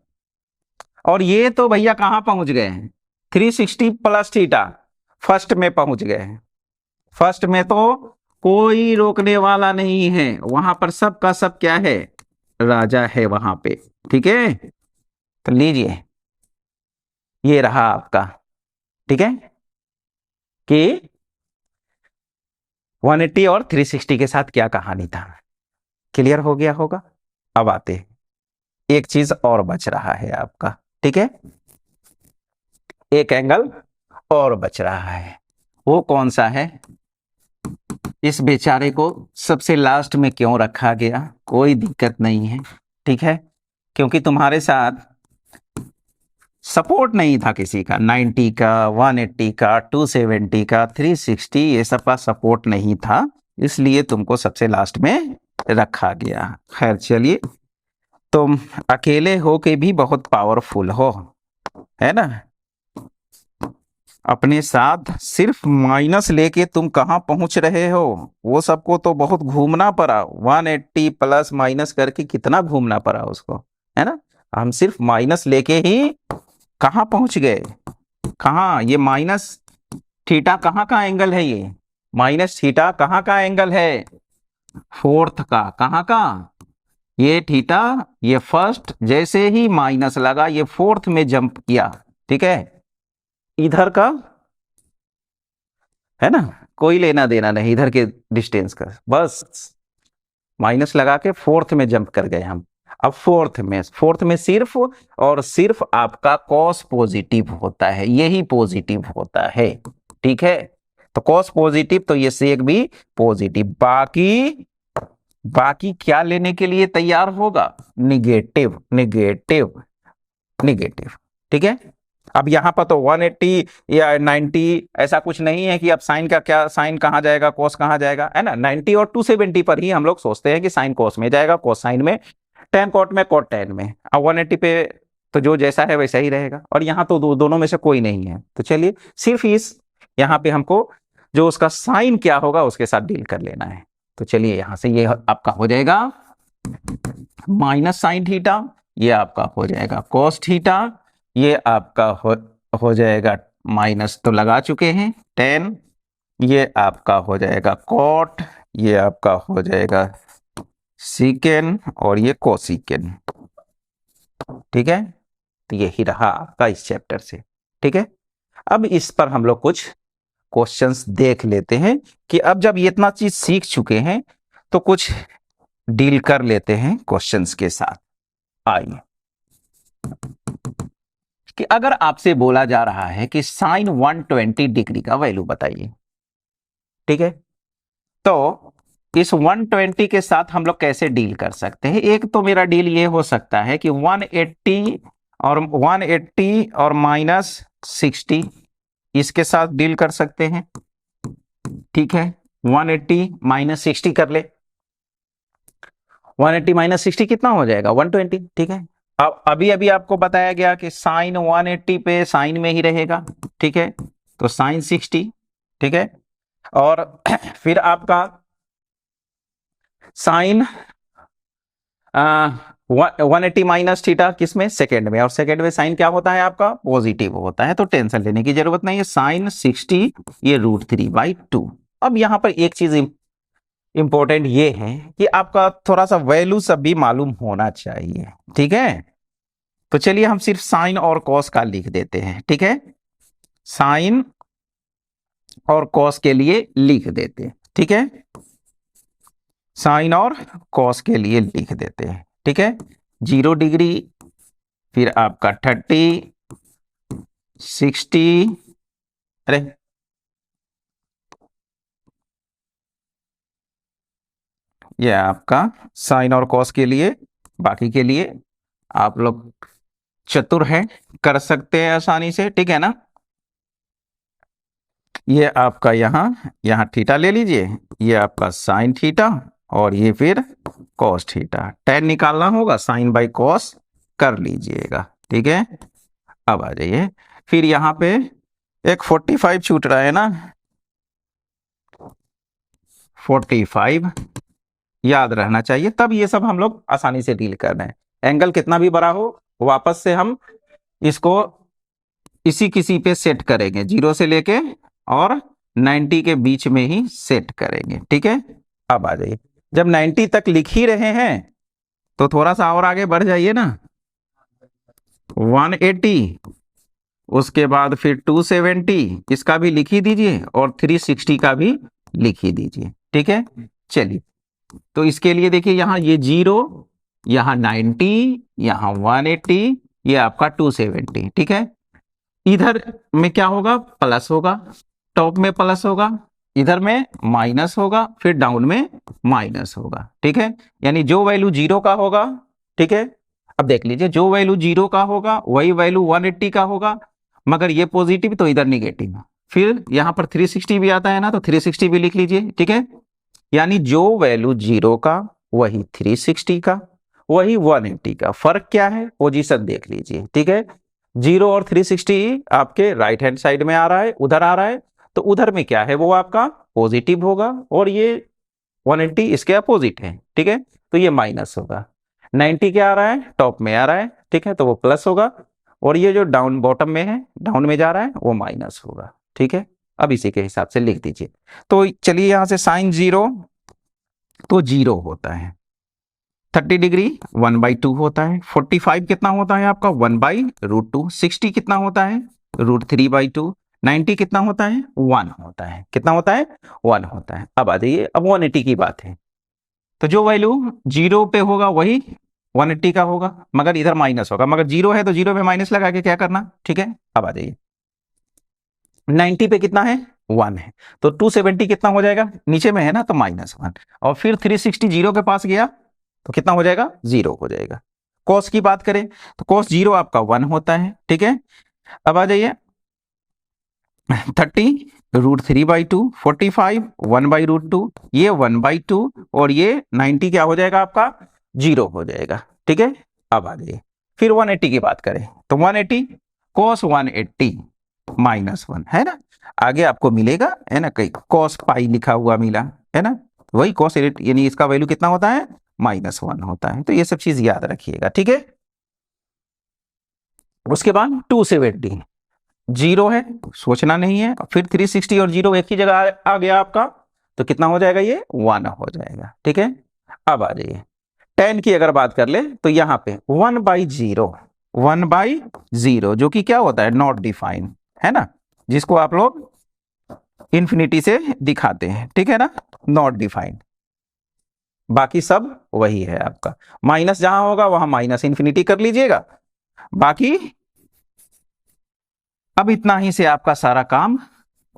Speaker 1: और ये तो भैया कहां पहुंच गए हैं? 360 प्लस थीटा फर्स्ट में पहुंच गए हैं। फर्स्ट में तो कोई रोकने वाला नहीं है, वहां पर सब का सब क्या है? राजा है वहां पे। ठीक है, तो लीजिए ये रहा आपका। ठीक है, कि 180 और 360 के साथ क्या कहानी था, क्लियर हो गया होगा। अब आते हैं, एक चीज और बच रहा है आपका। ठीक है, एक एंगल और बच रहा है, वो कौन सा है? इस बेचारे को सबसे लास्ट में क्यों रखा गया? कोई दिक्कत नहीं है। ठीक है, क्योंकि तुम्हारे साथ सपोर्ट नहीं था किसी का, 90 का, 180 का, 270 का, 360, ये सब का सपोर्ट नहीं था, इसलिए तुमको सबसे लास्ट में रखा गया। खैर चलिए, तुम अकेले हो के भी बहुत पावरफुल हो, है ना। अपने साथ सिर्फ माइनस लेके तुम कहाँ पहुंच रहे हो? वो सबको तो बहुत घूमना पड़ा, 180 प्लस माइनस करके कितना घूमना पड़ा उसको, है ना। हम सिर्फ माइनस लेके ही कहाँ पहुंच गए? कहाँ? ये माइनस थीटा कहाँ का एंगल है? ये माइनस थीटा कहाँ का एंगल है? फोर्थ का। कहाँ का? ये थीटा, ये फर्स्ट, जैसे ही माइनस लगा ये फोर्थ में जंप किया। ठीक है, इधर का है ना, कोई लेना देना नहीं इधर के डिस्टेंस का, बस माइनस लगा के फोर्थ में जंप कर गए हम। अब फोर्थ में सिर्फ और सिर्फ आपका कॉस पॉजिटिव होता है, यही पॉजिटिव होता है। ठीक है, तो कॉस पॉजिटिव, तो ये सेक भी पॉजिटिव। बाकी क्या लेने के लिए तैयार होगा? Negative, negative, negative. ठीक है, अब यहां पर तो 180 या 90 ऐसा कुछ नहीं है कि अब साइन का क्या, साइन कहां जाएगा, कॉस कहां जाएगा, है ना। 90 और 270 पर ही हम लोग सोचते हैं कि साइन कॉस में जाएगा, कॉस साइन में, टेन कॉट में, कॉट टेन में। अब 180 पे तो जो जैसा है वैसा ही रहेगा, और यहाँ तो दोनों में से कोई नहीं है, तो चलिए सिर्फ इस यहाँ पे हमको जो उसका साइन क्या होगा उसके साथ डील कर लेना है। तो चलिए यहां से ये आपका हो जाएगा माइनस साइन थीटा, ये आपका हो जाएगा कॉस थीटा, ये आपका हो जाएगा माइनस तो लगा चुके हैं 10, ये आपका हो जाएगा कॉट, ये आपका हो जाएगा सीकेन, और ये कोसीकेन। ठीक है, तो यही रहा आपका इस चैप्टर से। ठीक है, अब इस पर हम लोग कुछ क्वेश्चंस देख लेते हैं कि अब जब ये इतना चीज सीख चुके हैं तो कुछ डील कर लेते हैं क्वेश्चंस के साथ। आइए, कि अगर आपसे बोला जा रहा है कि साइन 120 डिग्री का वैल्यू बताइए। ठीक है, तो इस 120 के साथ हम लोग कैसे डील कर सकते हैं? एक तो मेरा डील ये हो सकता है कि 180 और माइनस 60 इसके साथ डील कर सकते हैं। ठीक है, 180 माइनस 60 कर ले, 180 माइनस 60 कितना हो जाएगा? 120। ठीक है, अब अभी अभी आपको बताया गया कि साइन 180 पे साइन में ही रहेगा। ठीक है, तो साइन 60। ठीक है, और फिर आपका साइन 180 माइनस थीटा किसमें, सेकेंड में, और सेकेंड में साइन क्या होता है आपका, पॉजिटिव होता है, तो टेंशन लेने की जरूरत नहीं है। साइन 60 ये √3/2। अब यहां पर एक चीज इंपॉर्टेंट ये है कि आपका थोड़ा सा वैल्यू सब भी मालूम होना चाहिए, ठीक है। तो चलिए हम सिर्फ साइन और कॉस का लिख देते हैं, ठीक है, साइन और कॉस के लिए लिख देते हैं, ठीक है, साइन और कॉस के लिए लिख देते हैं, ठीक है। 0 डिग्री, फिर आपका 30, 60, अरे ये आपका साइन और कॉस के लिए, बाकी के लिए आप लोग चतुर हैं, कर सकते हैं आसानी से, ठीक है ना। ये आपका यहाँ थीटा ले लीजिए, ये आपका साइन थीटा, और ये फिर कॉस थीटा, tan निकालना होगा, साइन बाई कॉस कर लीजिएगा, ठीक है। अब आ जाइए, फिर यहाँ पे एक 45 छूट रहा है ना, 45 याद रहना चाहिए, तब ये सब हम लोग आसानी से डील कर रहे हैं। एंगल कितना भी बड़ा हो, वापस से हम इसको इसी किसी पे सेट करेंगे, 0 से लेके और 90 के बीच में ही सेट करेंगे, ठीक है। अब आ जाइए, जब 90 तक लिख ही रहे हैं तो थोड़ा सा और आगे बढ़ जाइए ना, 180, उसके बाद फिर 270, इसका भी लिख ही दीजिए, और 360 का भी लिख ही दीजिए, ठीक है। चलिए, तो इसके लिए देखिए, यहाँ ये 0, यहाँ 90, यहाँ 180, ये आपका 270, ठीक है। इधर में क्या होगा, प्लस होगा, टॉप में प्लस होगा, इधर में माइनस होगा, फिर डाउन में माइनस होगा, ठीक है। यानी जो वैल्यू 0 का होगा, ठीक है, अब देख लीजिए, जो वैल्यू 0 का होगा वही वैल्यू 180 का होगा, मगर ये पॉजिटिव तो इधर निगेटिव। फिर यहां पर 360 भी आता है ना, तो 360 भी लिख लीजिए, ठीक है। यानी जो वैल्यू 0 का वही 360 का, वही 180 का, फर्क क्या है, पोजीशन देख लीजिए, ठीक है। 0 और 360 आपके राइट हैंड साइड में आ रहा है, उधर आ रहा है, तो उधर में क्या है, वो आपका पॉजिटिव होगा, और ये 180 इसके अपोजिट है, ठीक है, तो ये माइनस होगा। 90 क्या आ रहा है, टॉप में आ रहा है, ठीक है, तो वो प्लस होगा, और ये जो डाउन बॉटम में है, डाउन में जा रहा है, वो माइनस होगा, ठीक है। अब इसी के हिसाब से लिख दीजिए। तो चलिए यहां से साइन 0 तो 0 होता है, 30 डिग्री 1/2 होता है, 45 कितना होता है आपका, 1/√2, 60 कितना होता है, √3/2, 90 कितना होता है, 1 होता है, कितना होता है, 1 होता है। अब आ जाइए, अब 180 की बात है, तो जो वैल्यू 0 पे होगा वही 180 का होगा, मगर इधर माइनस होगा, मगर 0 है तो 0 पे माइनस लगा के क्या करना, ठीक है। अब आ जाइए, 90 पे कितना है, 1 है, तो 270 कितना हो जाएगा, नीचे में है ना, तो -1, और फिर 360 0 के पास गया तो कितना हो जाएगा, 0 हो जाएगा। कॉस की बात करें तो कॉस 0 आपका 1 होता है, ठीक है। अब आ जाइए, 30 √3/2, 45 1/√2, ये 1/2, और ये 90 क्या हो जाएगा आपका, 0 हो जाएगा, ठीक है। अब आ जाइए, फिर 180 की बात करें तो 180 cos 180 -1 है ना, आगे आपको मिलेगा, है ना, कहीं cos पाई लिखा हुआ मिला है ना, वही cos, यानी इसका वैल्यू कितना होता है, -1 होता है। तो ये सब चीज याद रखिएगा, ठीक है। उसके बाद 270 0 है, सोचना नहीं है, फिर 360 और 0 एक ही जगह आ गया आपका, तो कितना हो जाएगा, ये 1 हो जाएगा, ठीक है। अब आ जाइए, 10 की अगर बात कर ले तो यहाँ पे 1/0, 1/0 जो कि क्या होता है, नॉट डिफाइन, है ना, जिसको आप लोग इंफिनिटी से दिखाते हैं, ठीक है ना, नॉट डिफाइन। बाकी सब वही है आपका, माइनस जहां होगा वहां माइनस इंफिनिटी कर लीजिएगा, बाकी अब इतना ही से आपका सारा काम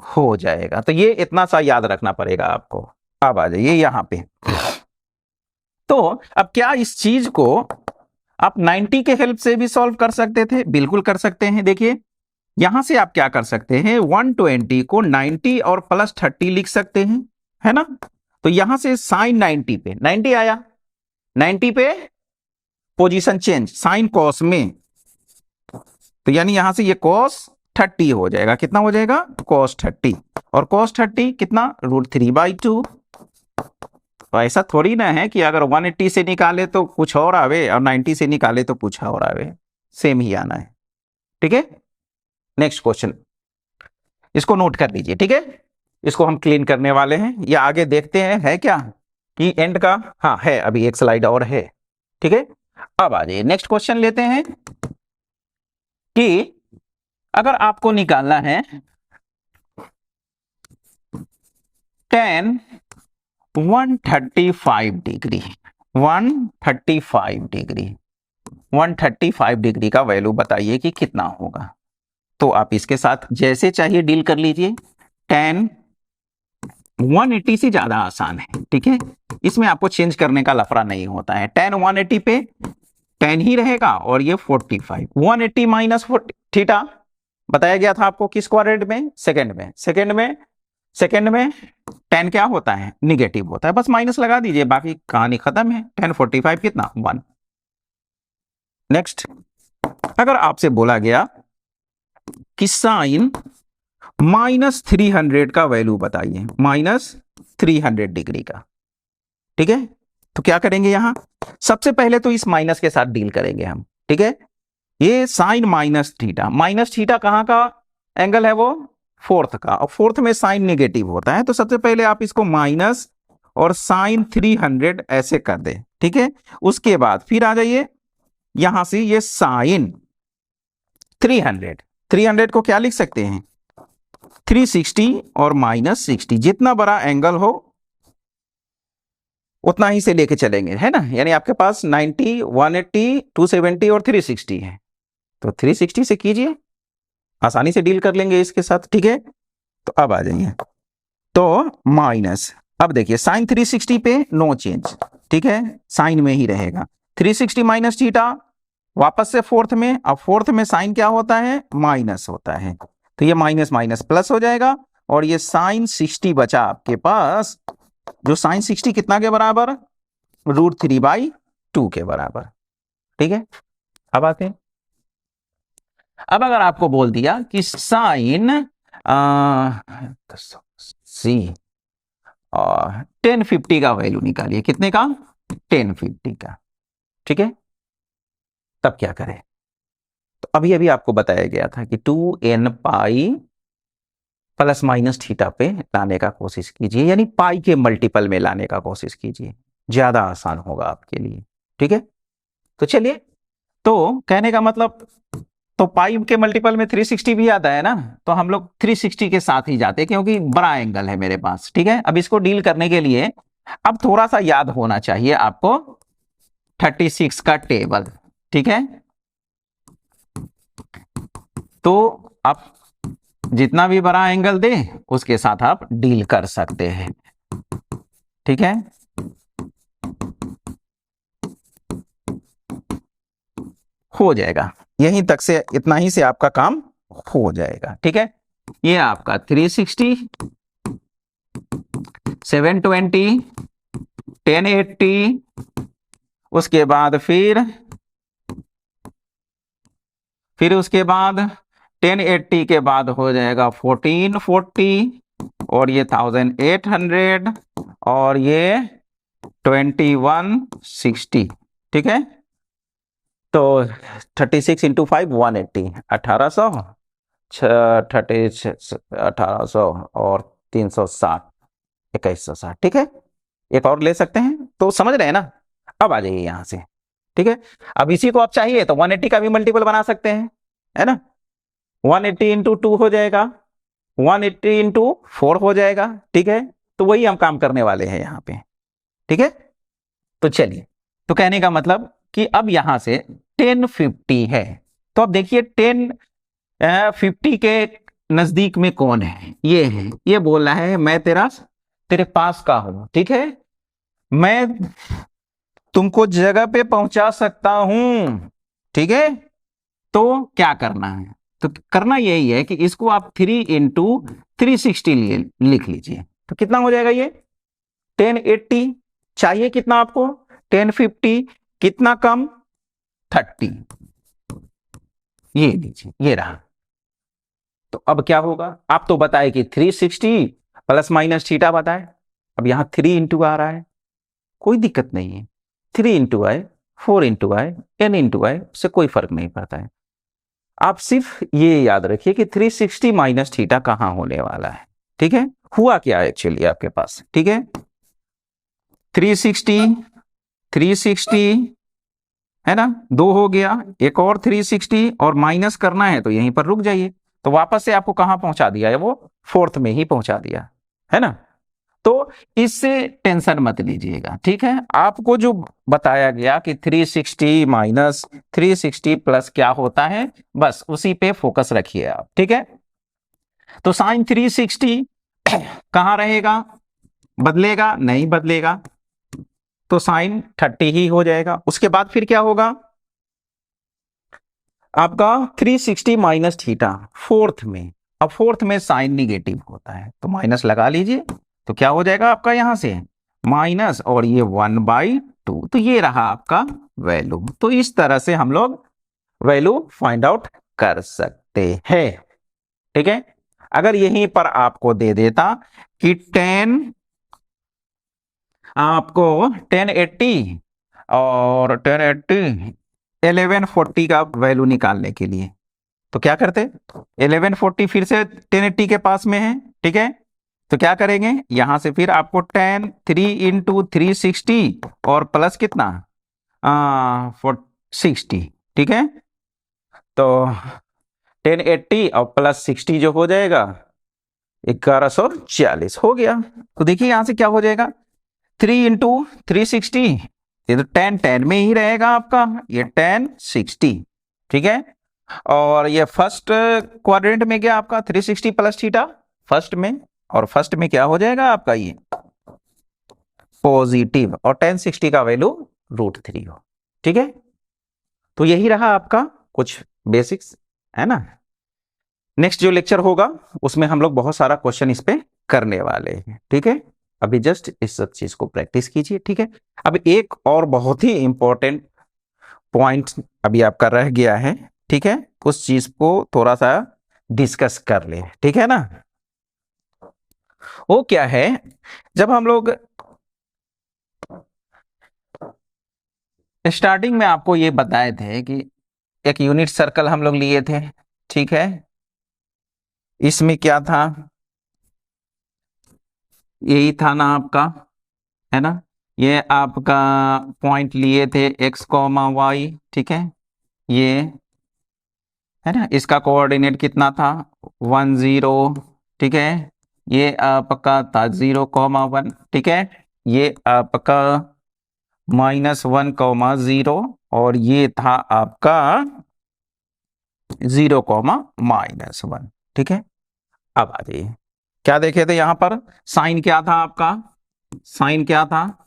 Speaker 1: हो जाएगा। तो ये इतना सा याद रखना पड़ेगा आपको। अब आ जाइए यहां पे, तो अब क्या इस चीज को आप 90 के हेल्प से भी सॉल्व कर सकते थे, बिल्कुल कर सकते हैं। देखिए यहां से आप क्या कर सकते हैं, 120 को 90 और +30 लिख सकते हैं, है ना। तो यहां से साइन 90 पे 90 आया, 90 पे पोजीशन चेंज साइन कॉस में, तो यानी यहां से ये cos 30 हो जाएगा, कितना हो जाएगा, cos 30, और cos 30 कितना, √3/2, तो ऐसा थोड़ी ना है कि अगर 180 से निकाले तो कुछ और आवे और 90 से निकाले तो कुछ और आवे, सेम ही आना है। ठीक है, नेक्स्ट क्वेश्चन, इसको नोट कर लीजिए। ठीक है, इसको हम क्लीन करने वाले हैं, या आगे देखते हैं है क्या कि एंड का, हाँ है, अभी एक स्लाइड और है। ठीक है, अब आ जाइए नेक्स्ट क्वेश्चन लेते हैं कि अगर आपको निकालना है tan 135 डिग्री, 135 डिग्री, 135 डिग्री का वैल्यू बताइए कि कितना होगा। तो आप इसके साथ जैसे चाहिए डील कर लीजिए। tan 180 से ज्यादा आसान है। ठीक है, इसमें आपको चेंज करने का लफड़ा नहीं होता है। tan 180 पे tan ही रहेगा और ये 45, 180 माइनस थीटा बताया गया था आपको किस क्वाड्रेंट में, सेकंड में। सेकंड में tan क्या होता है, निगेटिव होता है, बस माइनस लगा दीजिए, बाकी कहानी खत्म है। tan 45 कितना, 1। नेक्स्ट, अगर आपसे बोला गया कि साइन -300 का वैल्यू बताइए, -300 डिग्री का। ठीक है, तो क्या करेंगे यहां, सबसे पहले तो इस माइनस के साथ डील करेंगे हम। ठीक है, ये साइन माइनस थीटा कहां का एंगल है, वो फोर्थ का, और फोर्थ में साइन नेगेटिव होता है, तो सबसे पहले आप इसको माइनस और साइन 300 ऐसे कर दे। ठीक है, उसके बाद फिर आ जाइए यहां से, ये साइन 300 को क्या लिख सकते हैं, 360 और -60, जितना बड़ा एंगल हो उतना ही से लेके चलेंगे, है ना। यानी आपके पास 90, 180, 270 और 360 है, तो 360 से कीजिए, आसानी से डील कर लेंगे इसके साथ। ठीक है, तो अब आ जाइए, तो माइनस, अब देखिए साइन 360 पे नो चेंज। ठीक है, साइन में ही रहेगा। 360 माइनस थीटा, वापस से फोर्थ में, अब फोर्थ में साइन क्या होता है, माइनस होता है, तो ये माइनस माइनस प्लस हो जाएगा, और ये साइन 60 बचा आपके पास, जो साइन 60 कितना के बराबर, √3/2 के बराबर। ठीक है, अब आते हैं, अब अगर आपको बोल दिया कि साइन सी 1050 का वैल्यू निकालिए, कितने का, 1050 का। ठीक है, तब क्या करें, तो अभी अभी आपको बताया गया था कि 2n पाई प्लस माइनस थीटा पे लाने का कोशिश कीजिए, यानी पाई के मल्टीपल में लाने का कोशिश कीजिए, ज्यादा आसान होगा आपके लिए। ठीक है, तो चलिए, तो कहने का मतलब, तो पाई के मल्टीपल में 360 भी आता है ना, तो हम लोग 360 के साथ ही जाते हैं, क्योंकि बड़ा एंगल है मेरे पास। ठीक है, अब इसको डील करने के लिए अब थोड़ा सा याद होना चाहिए आपको 36 का टेबल। ठीक है, तो आप जितना भी बड़ा एंगल दे उसके साथ आप डील कर सकते हैं। ठीक है, हो जाएगा, यहीं तक से, इतना ही से आपका काम हो जाएगा। ठीक है, ये आपका 360, 720, 1080, उसके बाद फिर उसके बाद 1080 के बाद हो जाएगा 1440, और ये 1800, और ये 2160। ठीक है, तो 36 × 5 180, 1800, 1800 और 360, 2160। ठीक है, एक और ले सकते हैं, तो समझ रहे हैं ना। अब आ जाइए यहां से। ठीक है, अब इसी को आप चाहिए तो 180 का भी मल्टीपल बना सकते हैं, है ना। 180 × 2 हो जाएगा, 180 × 4 हो जाएगा। ठीक है, तो वही हम काम करने वाले हैं यहाँ पे। ठीक है, तो चलिए, तो कहने का मतलब कि अब यहां से 1050 है, तो अब देखिए 1050 के नजदीक में कौन है, ये है, ये बोल रहा है मैं तेरे पास का हूं। ठीक है, मैं तुमको जगह पे पहुंचा सकता हूं। ठीक है, तो क्या करना है, तो करना यही है कि इसको आप 3 × 360 लिख लीजिए, तो कितना हो जाएगा ये 1080, चाहिए कितना आपको 1050, कितना कम 30, ये लीजिए, ये रहा। तो अब क्या होगा, आप तो बताए कि 360 प्लस माइनस थीटा बताए, अब यहां 3 × आ रहा है, कोई दिक्कत नहीं है। 3 इंटू आई, 4 इंटू आई, n इंटू आई, उससे कोई फर्क नहीं पड़ता है। आप सिर्फ ये याद रखिए कि 360 माइनस थीटा कहाँ होने वाला है। ठीक है, हुआ क्या है एक्चुअली आपके पास। ठीक है, 360 360 है ना, 2 हो गया, एक और 360 और माइनस करना है तो यहीं पर रुक जाइए। तो वापस से आपको कहां पहुंचा दिया है, वो 4th में ही पहुंचा दिया है ना। तो इससे टेंशन मत लीजिएगा। ठीक है, आपको जो बताया गया कि 360 माइनस 360 प्लस क्या होता है, बस उसी पे फोकस रखिए आप। ठीक है, तो साइन 360 कहां रहेगा, बदलेगा नहीं, बदलेगा तो साइन 30 ही हो जाएगा। उसके बाद फिर क्या होगा आपका 360 माइनस थीटा 4th में। अब 4th में साइन निगेटिव होता है तो माइनस लगा लीजिए, तो क्या हो जाएगा आपका यहां से माइनस और ये 1/2। तो ये रहा आपका वैल्यू। तो इस तरह से हम लोग वैल्यू फाइंड आउट कर सकते हैं। ठीक है, अगर यहीं पर आपको दे देता कि 10 आपको 1080 और 1080 1140 का वैल्यू निकालने के लिए, तो क्या करते, 1140 फिर से 1080 के पास में है। ठीक है, तो क्या करेंगे, यहां से फिर आपको 10 3 इंटू 360 और प्लस कितना 60। ठीक है, तो 1080 और प्लस 60 जो हो जाएगा 1140 हो गया। तो देखिए यहां से क्या हो जाएगा 3 इंटू 360, ये तो 10 में ही रहेगा आपका, ये 1060। ठीक है, और ये फर्स्ट क्वाड्रेंट में गया आपका 360 प्लस थीटा फर्स्ट में, और फर्स्ट में क्या हो जाएगा आपका ये पॉजिटिव, और 1060 का वैल्यू √3 हो। ठीक है, तो यही रहा आपका कुछ बेसिक्स, है ना। नेक्स्ट जो लेक्चर होगा उसमें हम लोग बहुत सारा क्वेश्चन इस पे करने वाले हैं। ठीक है, अभी जस्ट इस सब चीज को प्रैक्टिस कीजिए। ठीक है, अब एक और बहुत ही इंपॉर्टेंट पॉइंट अभी आपका रह गया है। ठीक है, उस चीज को थोड़ा सा डिस्कस कर ले। ठीक है ना, वो क्या है, जब हम लोग स्टार्टिंग में आपको ये बताए थे कि एक यूनिट सर्कल हम लोग लिए थे। ठीक है, इसमें क्या था, यही था ना आपका, है ना, ये आपका पॉइंट लिए थे x, y। ठीक है, ये है ना, इसका कोऑर्डिनेट कितना था 1 0। ठीक है, ये आपका था 0, 1। ठीक है, ये आपका -1, 0 और ये था आपका 0, -1। ठीक है, अब आ जाइए, क्या देखे थे यहां पर, साइन क्या था आपका, साइन क्या था,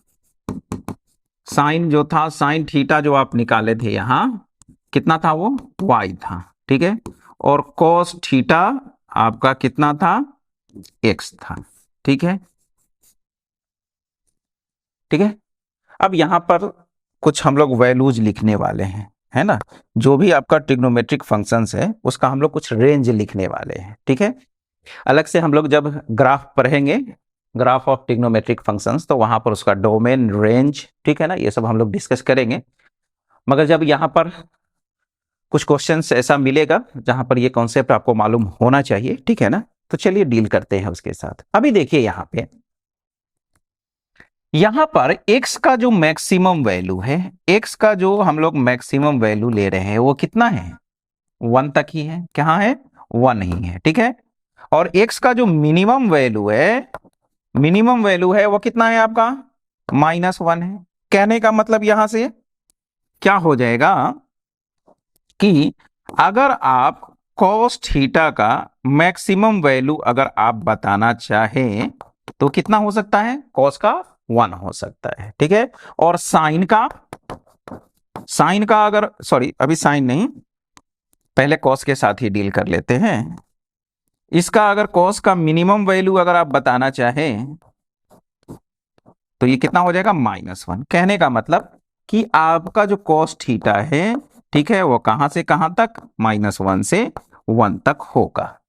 Speaker 1: साइन जो था साइन थीटा जो आप निकाले थे यहां कितना था, वो y था। ठीक है, और cos थीटा आपका कितना था, x था। ठीक है, ठीक है, अब यहां पर कुछ हम लोग वैल्यूज लिखने वाले हैं, है ना। जो भी आपका ट्रिग्नोमेट्रिक फंक्शंस है उसका हम लोग कुछ रेंज लिखने वाले हैं। ठीक है, अलग से हम लोग जब ग्राफ पढ़ेंगे, ग्राफ ऑफ ट्रिग्नोमेट्रिक फंक्शंस, तो वहां पर उसका डोमेन, रेंज, ठीक है ना, ये सब हम लोग डिस्कस करेंगे। मगर जब यहां पर कुछ क्वेश्चंस ऐसा मिलेगा जहां पर ये कॉन्सेप्ट आपको मालूम होना चाहिए, ठीक है ना, तो चलिए डील करते हैं उसके साथ। अभी देखिए यहां पर x का जो मैक्सिमम वैल्यू है, x का जो हम लोग मैक्सिमम वैल्यू ले रहे हैं वो कितना है, 1 तक ही है। क्या है, 1 ही है। ठीक है, और x का जो मिनिमम वैल्यू है, मिनिमम वैल्यू है वो कितना है आपका -1 है। कहने का मतलब यहां से क्या हो जाएगा कि अगर आप cos थीटा का मैक्सिमम वैल्यू अगर आप बताना चाहें तो कितना हो सकता है, cos का 1 हो सकता है। ठीक है, और साइन का अगर, सॉरी अभी साइन नहीं, पहले cos के साथ ही डील कर लेते हैं। इसका अगर cos का मिनिमम वैल्यू अगर आप बताना चाहें तो ये कितना हो जाएगा -1। कहने का मतलब कि आपका जो cos थीटा है, ठीक है, वो कहां से कहां तक, -1 से 1 तक होगा।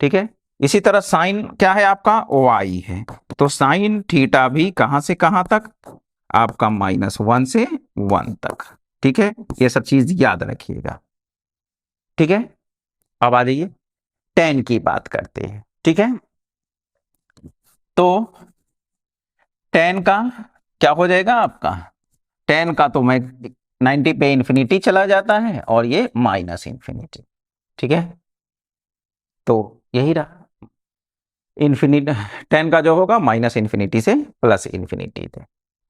Speaker 1: ठीक है, इसी तरह साइन क्या है आपका y है, तो साइन थीटा भी कहां से कहां तक, आपका -1 से 1 तक। ठीक है, ये सब चीज याद रखिएगा। ठीक है, अब आ जाइए tan की बात करते हैं। ठीक है, तो tan का क्या हो जाएगा आपका, tan का तो मैं 90 पे इंफिनिटी चला जाता है और ये -इन्फिनिटी। ठीक है, तो यही रहा इन्फिनिटी, tan का जो होगा -इन्फिनिटी से +इन्फिनिटी थे।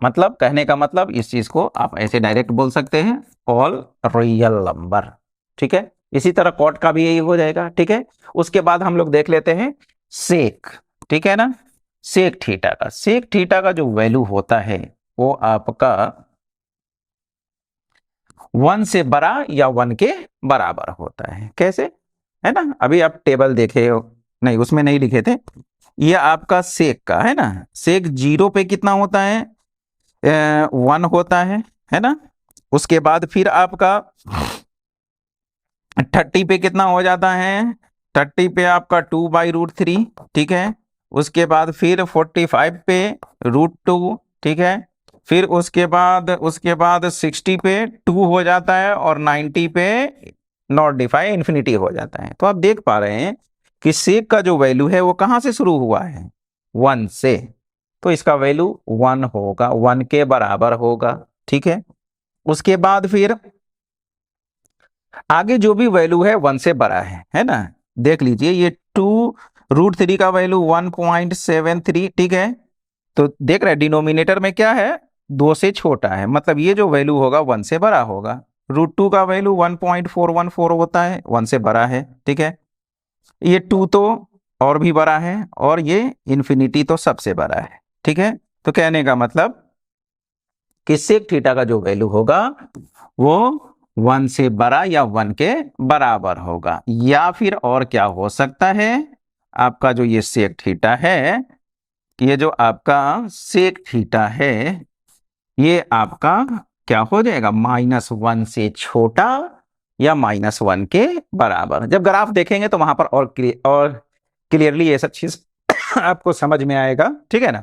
Speaker 1: मतलब कहने का मतलब इस चीज को आप ऐसे डायरेक्ट बोल सकते हैं, ऑल रियल नंबर। ठीक है, इसी तरह कॉट का भी यही हो जाएगा। ठीक है, उसके बाद हम लोग देख लेते हैं सेक। ठीक है ना, सेक थीटा का जो वैल्यू होता है वो आपका 1 से बड़ा या 1 के बराबर होता है। कैसे, है ना, अभी आप टेबल देखे हो, नहीं उसमें नहीं लिखे थे, ये आपका सेक का है ना, सेक 0 पे कितना होता है, 1 होता है ना। उसके बाद फिर आपका 30 पे कितना हो जाता है, 30 पे आपका 2/√3। ठीक है, उसके बाद फिर 45 पे √2। ठीक है, फिर उसके बाद 60 पे 2 हो जाता है और 90 पे नॉट डिफाइन इन्फिनिटी हो जाता है। तो आप देख पा रहे हैं कि सेक का जो वैल्यू है वो कहां से शुरू हुआ है, 1 से, तो इसका वैल्यू 1 होगा, 1 के बराबर होगा। ठीक है, उसके बाद फिर आगे जो भी वैल्यू है 1 से बड़ा है ना। देख लीजिए ये 2√3 का वैल्यू 1.73। ठीक है, तो देख रहे हैं डिनोमिनेटर में क्या है, 2 से छोटा है, मतलब ये जो वैल्यू होगा 1 से बड़ा होगा। √2 का वैल्यू 1.414 होता है, 1 से बड़ा है। ठीक है, ये 2 तो और भी बड़ा है और ये इन्फिनिटी तो सबसे बड़ा है। ठीक है, तो कहने का मतलब कि सेक थीटा का जो वैल्यू होगा वो 1 से बड़ा या 1 के बराबर होगा। या फिर और क्या हो सकता है, आपका जो ये सेक थीटा है, ये जो आपका सेक थीटा है ये आपका क्या हो जाएगा, -1 से छोटा या -1 के बराबर। जब ग्राफ देखेंगे तो वहां पर और क्लियरली ये सब चीज आपको समझ में आएगा। ठीक है ना,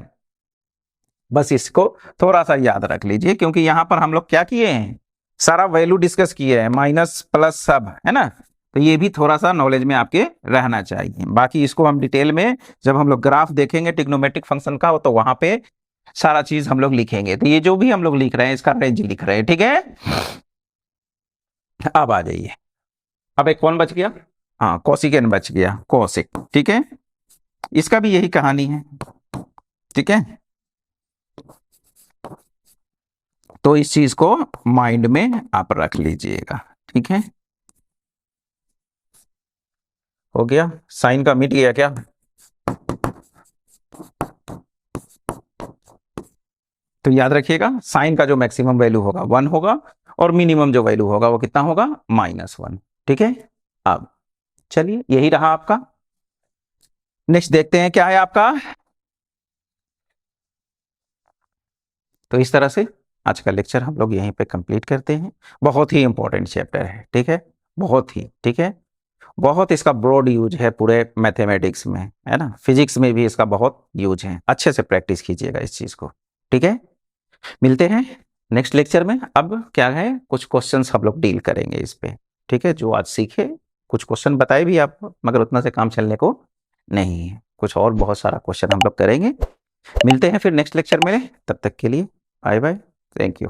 Speaker 1: बस इसको थोड़ा सा याद रख लीजिए, क्योंकि यहां पर हम लोग क्या किए हैं, सारा वैल्यू डिस्कस किए हैं, माइनस प्लस सब, है ना। तो ये भी थोड़ा सा नॉलेज में आपके रहना चाहिए। बाकी इसको हम डिटेल में जब हम लोग ग्राफ देखेंगे ट्रिग्नोमेट्रिक फंक्शन का, तो वहां पे सारा चीज हम लोग लिखेंगे। तो ये जो भी हम लोग लिख रहे हैं इसका रेंज लिख रहे हैं। ठीक है, अब आ जाइए, अब एक कौन बच गया, हाँ कोसिकेन बच गया, कोसिक। ठीक है, इसका भी यही कहानी है। ठीक है, तो इस चीज को माइंड में आप रख लीजिएगा। ठीक है, हो गया, साइन का मिट गया क्या, तो याद रखिएगा साइन का जो मैक्सिमम वैल्यू होगा 1 होगा और मिनिमम जो वैल्यू होगा वो कितना होगा, -1। ठीक है, अब चलिए यही रहा आपका, नेक्स्ट देखते हैं क्या है आपका। तो इस तरह से आज का लेक्चर हम लोग यहीं पे कंप्लीट करते हैं। बहुत ही इंपॉर्टेंट चैप्टर है। ठीक है, बहुत ही, ठीक है, बहुत इसका ब्रॉड यूज है पूरे मैथमेटिक्स में, है ना, फिजिक्स में भी इसका बहुत यूज है। अच्छे से प्रैक्टिस कीजिएगा इस चीज को। ठीक है, मिलते हैं नेक्स्ट लेक्चर में। अब क्या है, कुछ क्वेश्चंस हम लोग डील करेंगे इस पे। ठीक है, जो आज सीखे कुछ क्वेश्चन बताए भी आपको, मगर उतना से काम चलने को नहीं है, कुछ और बहुत सारा क्वेश्चन हम लोग करेंगे। मिलते हैं फिर नेक्स्ट लेक्चर में, तब तक के लिए बाय बाय, थैंक यू।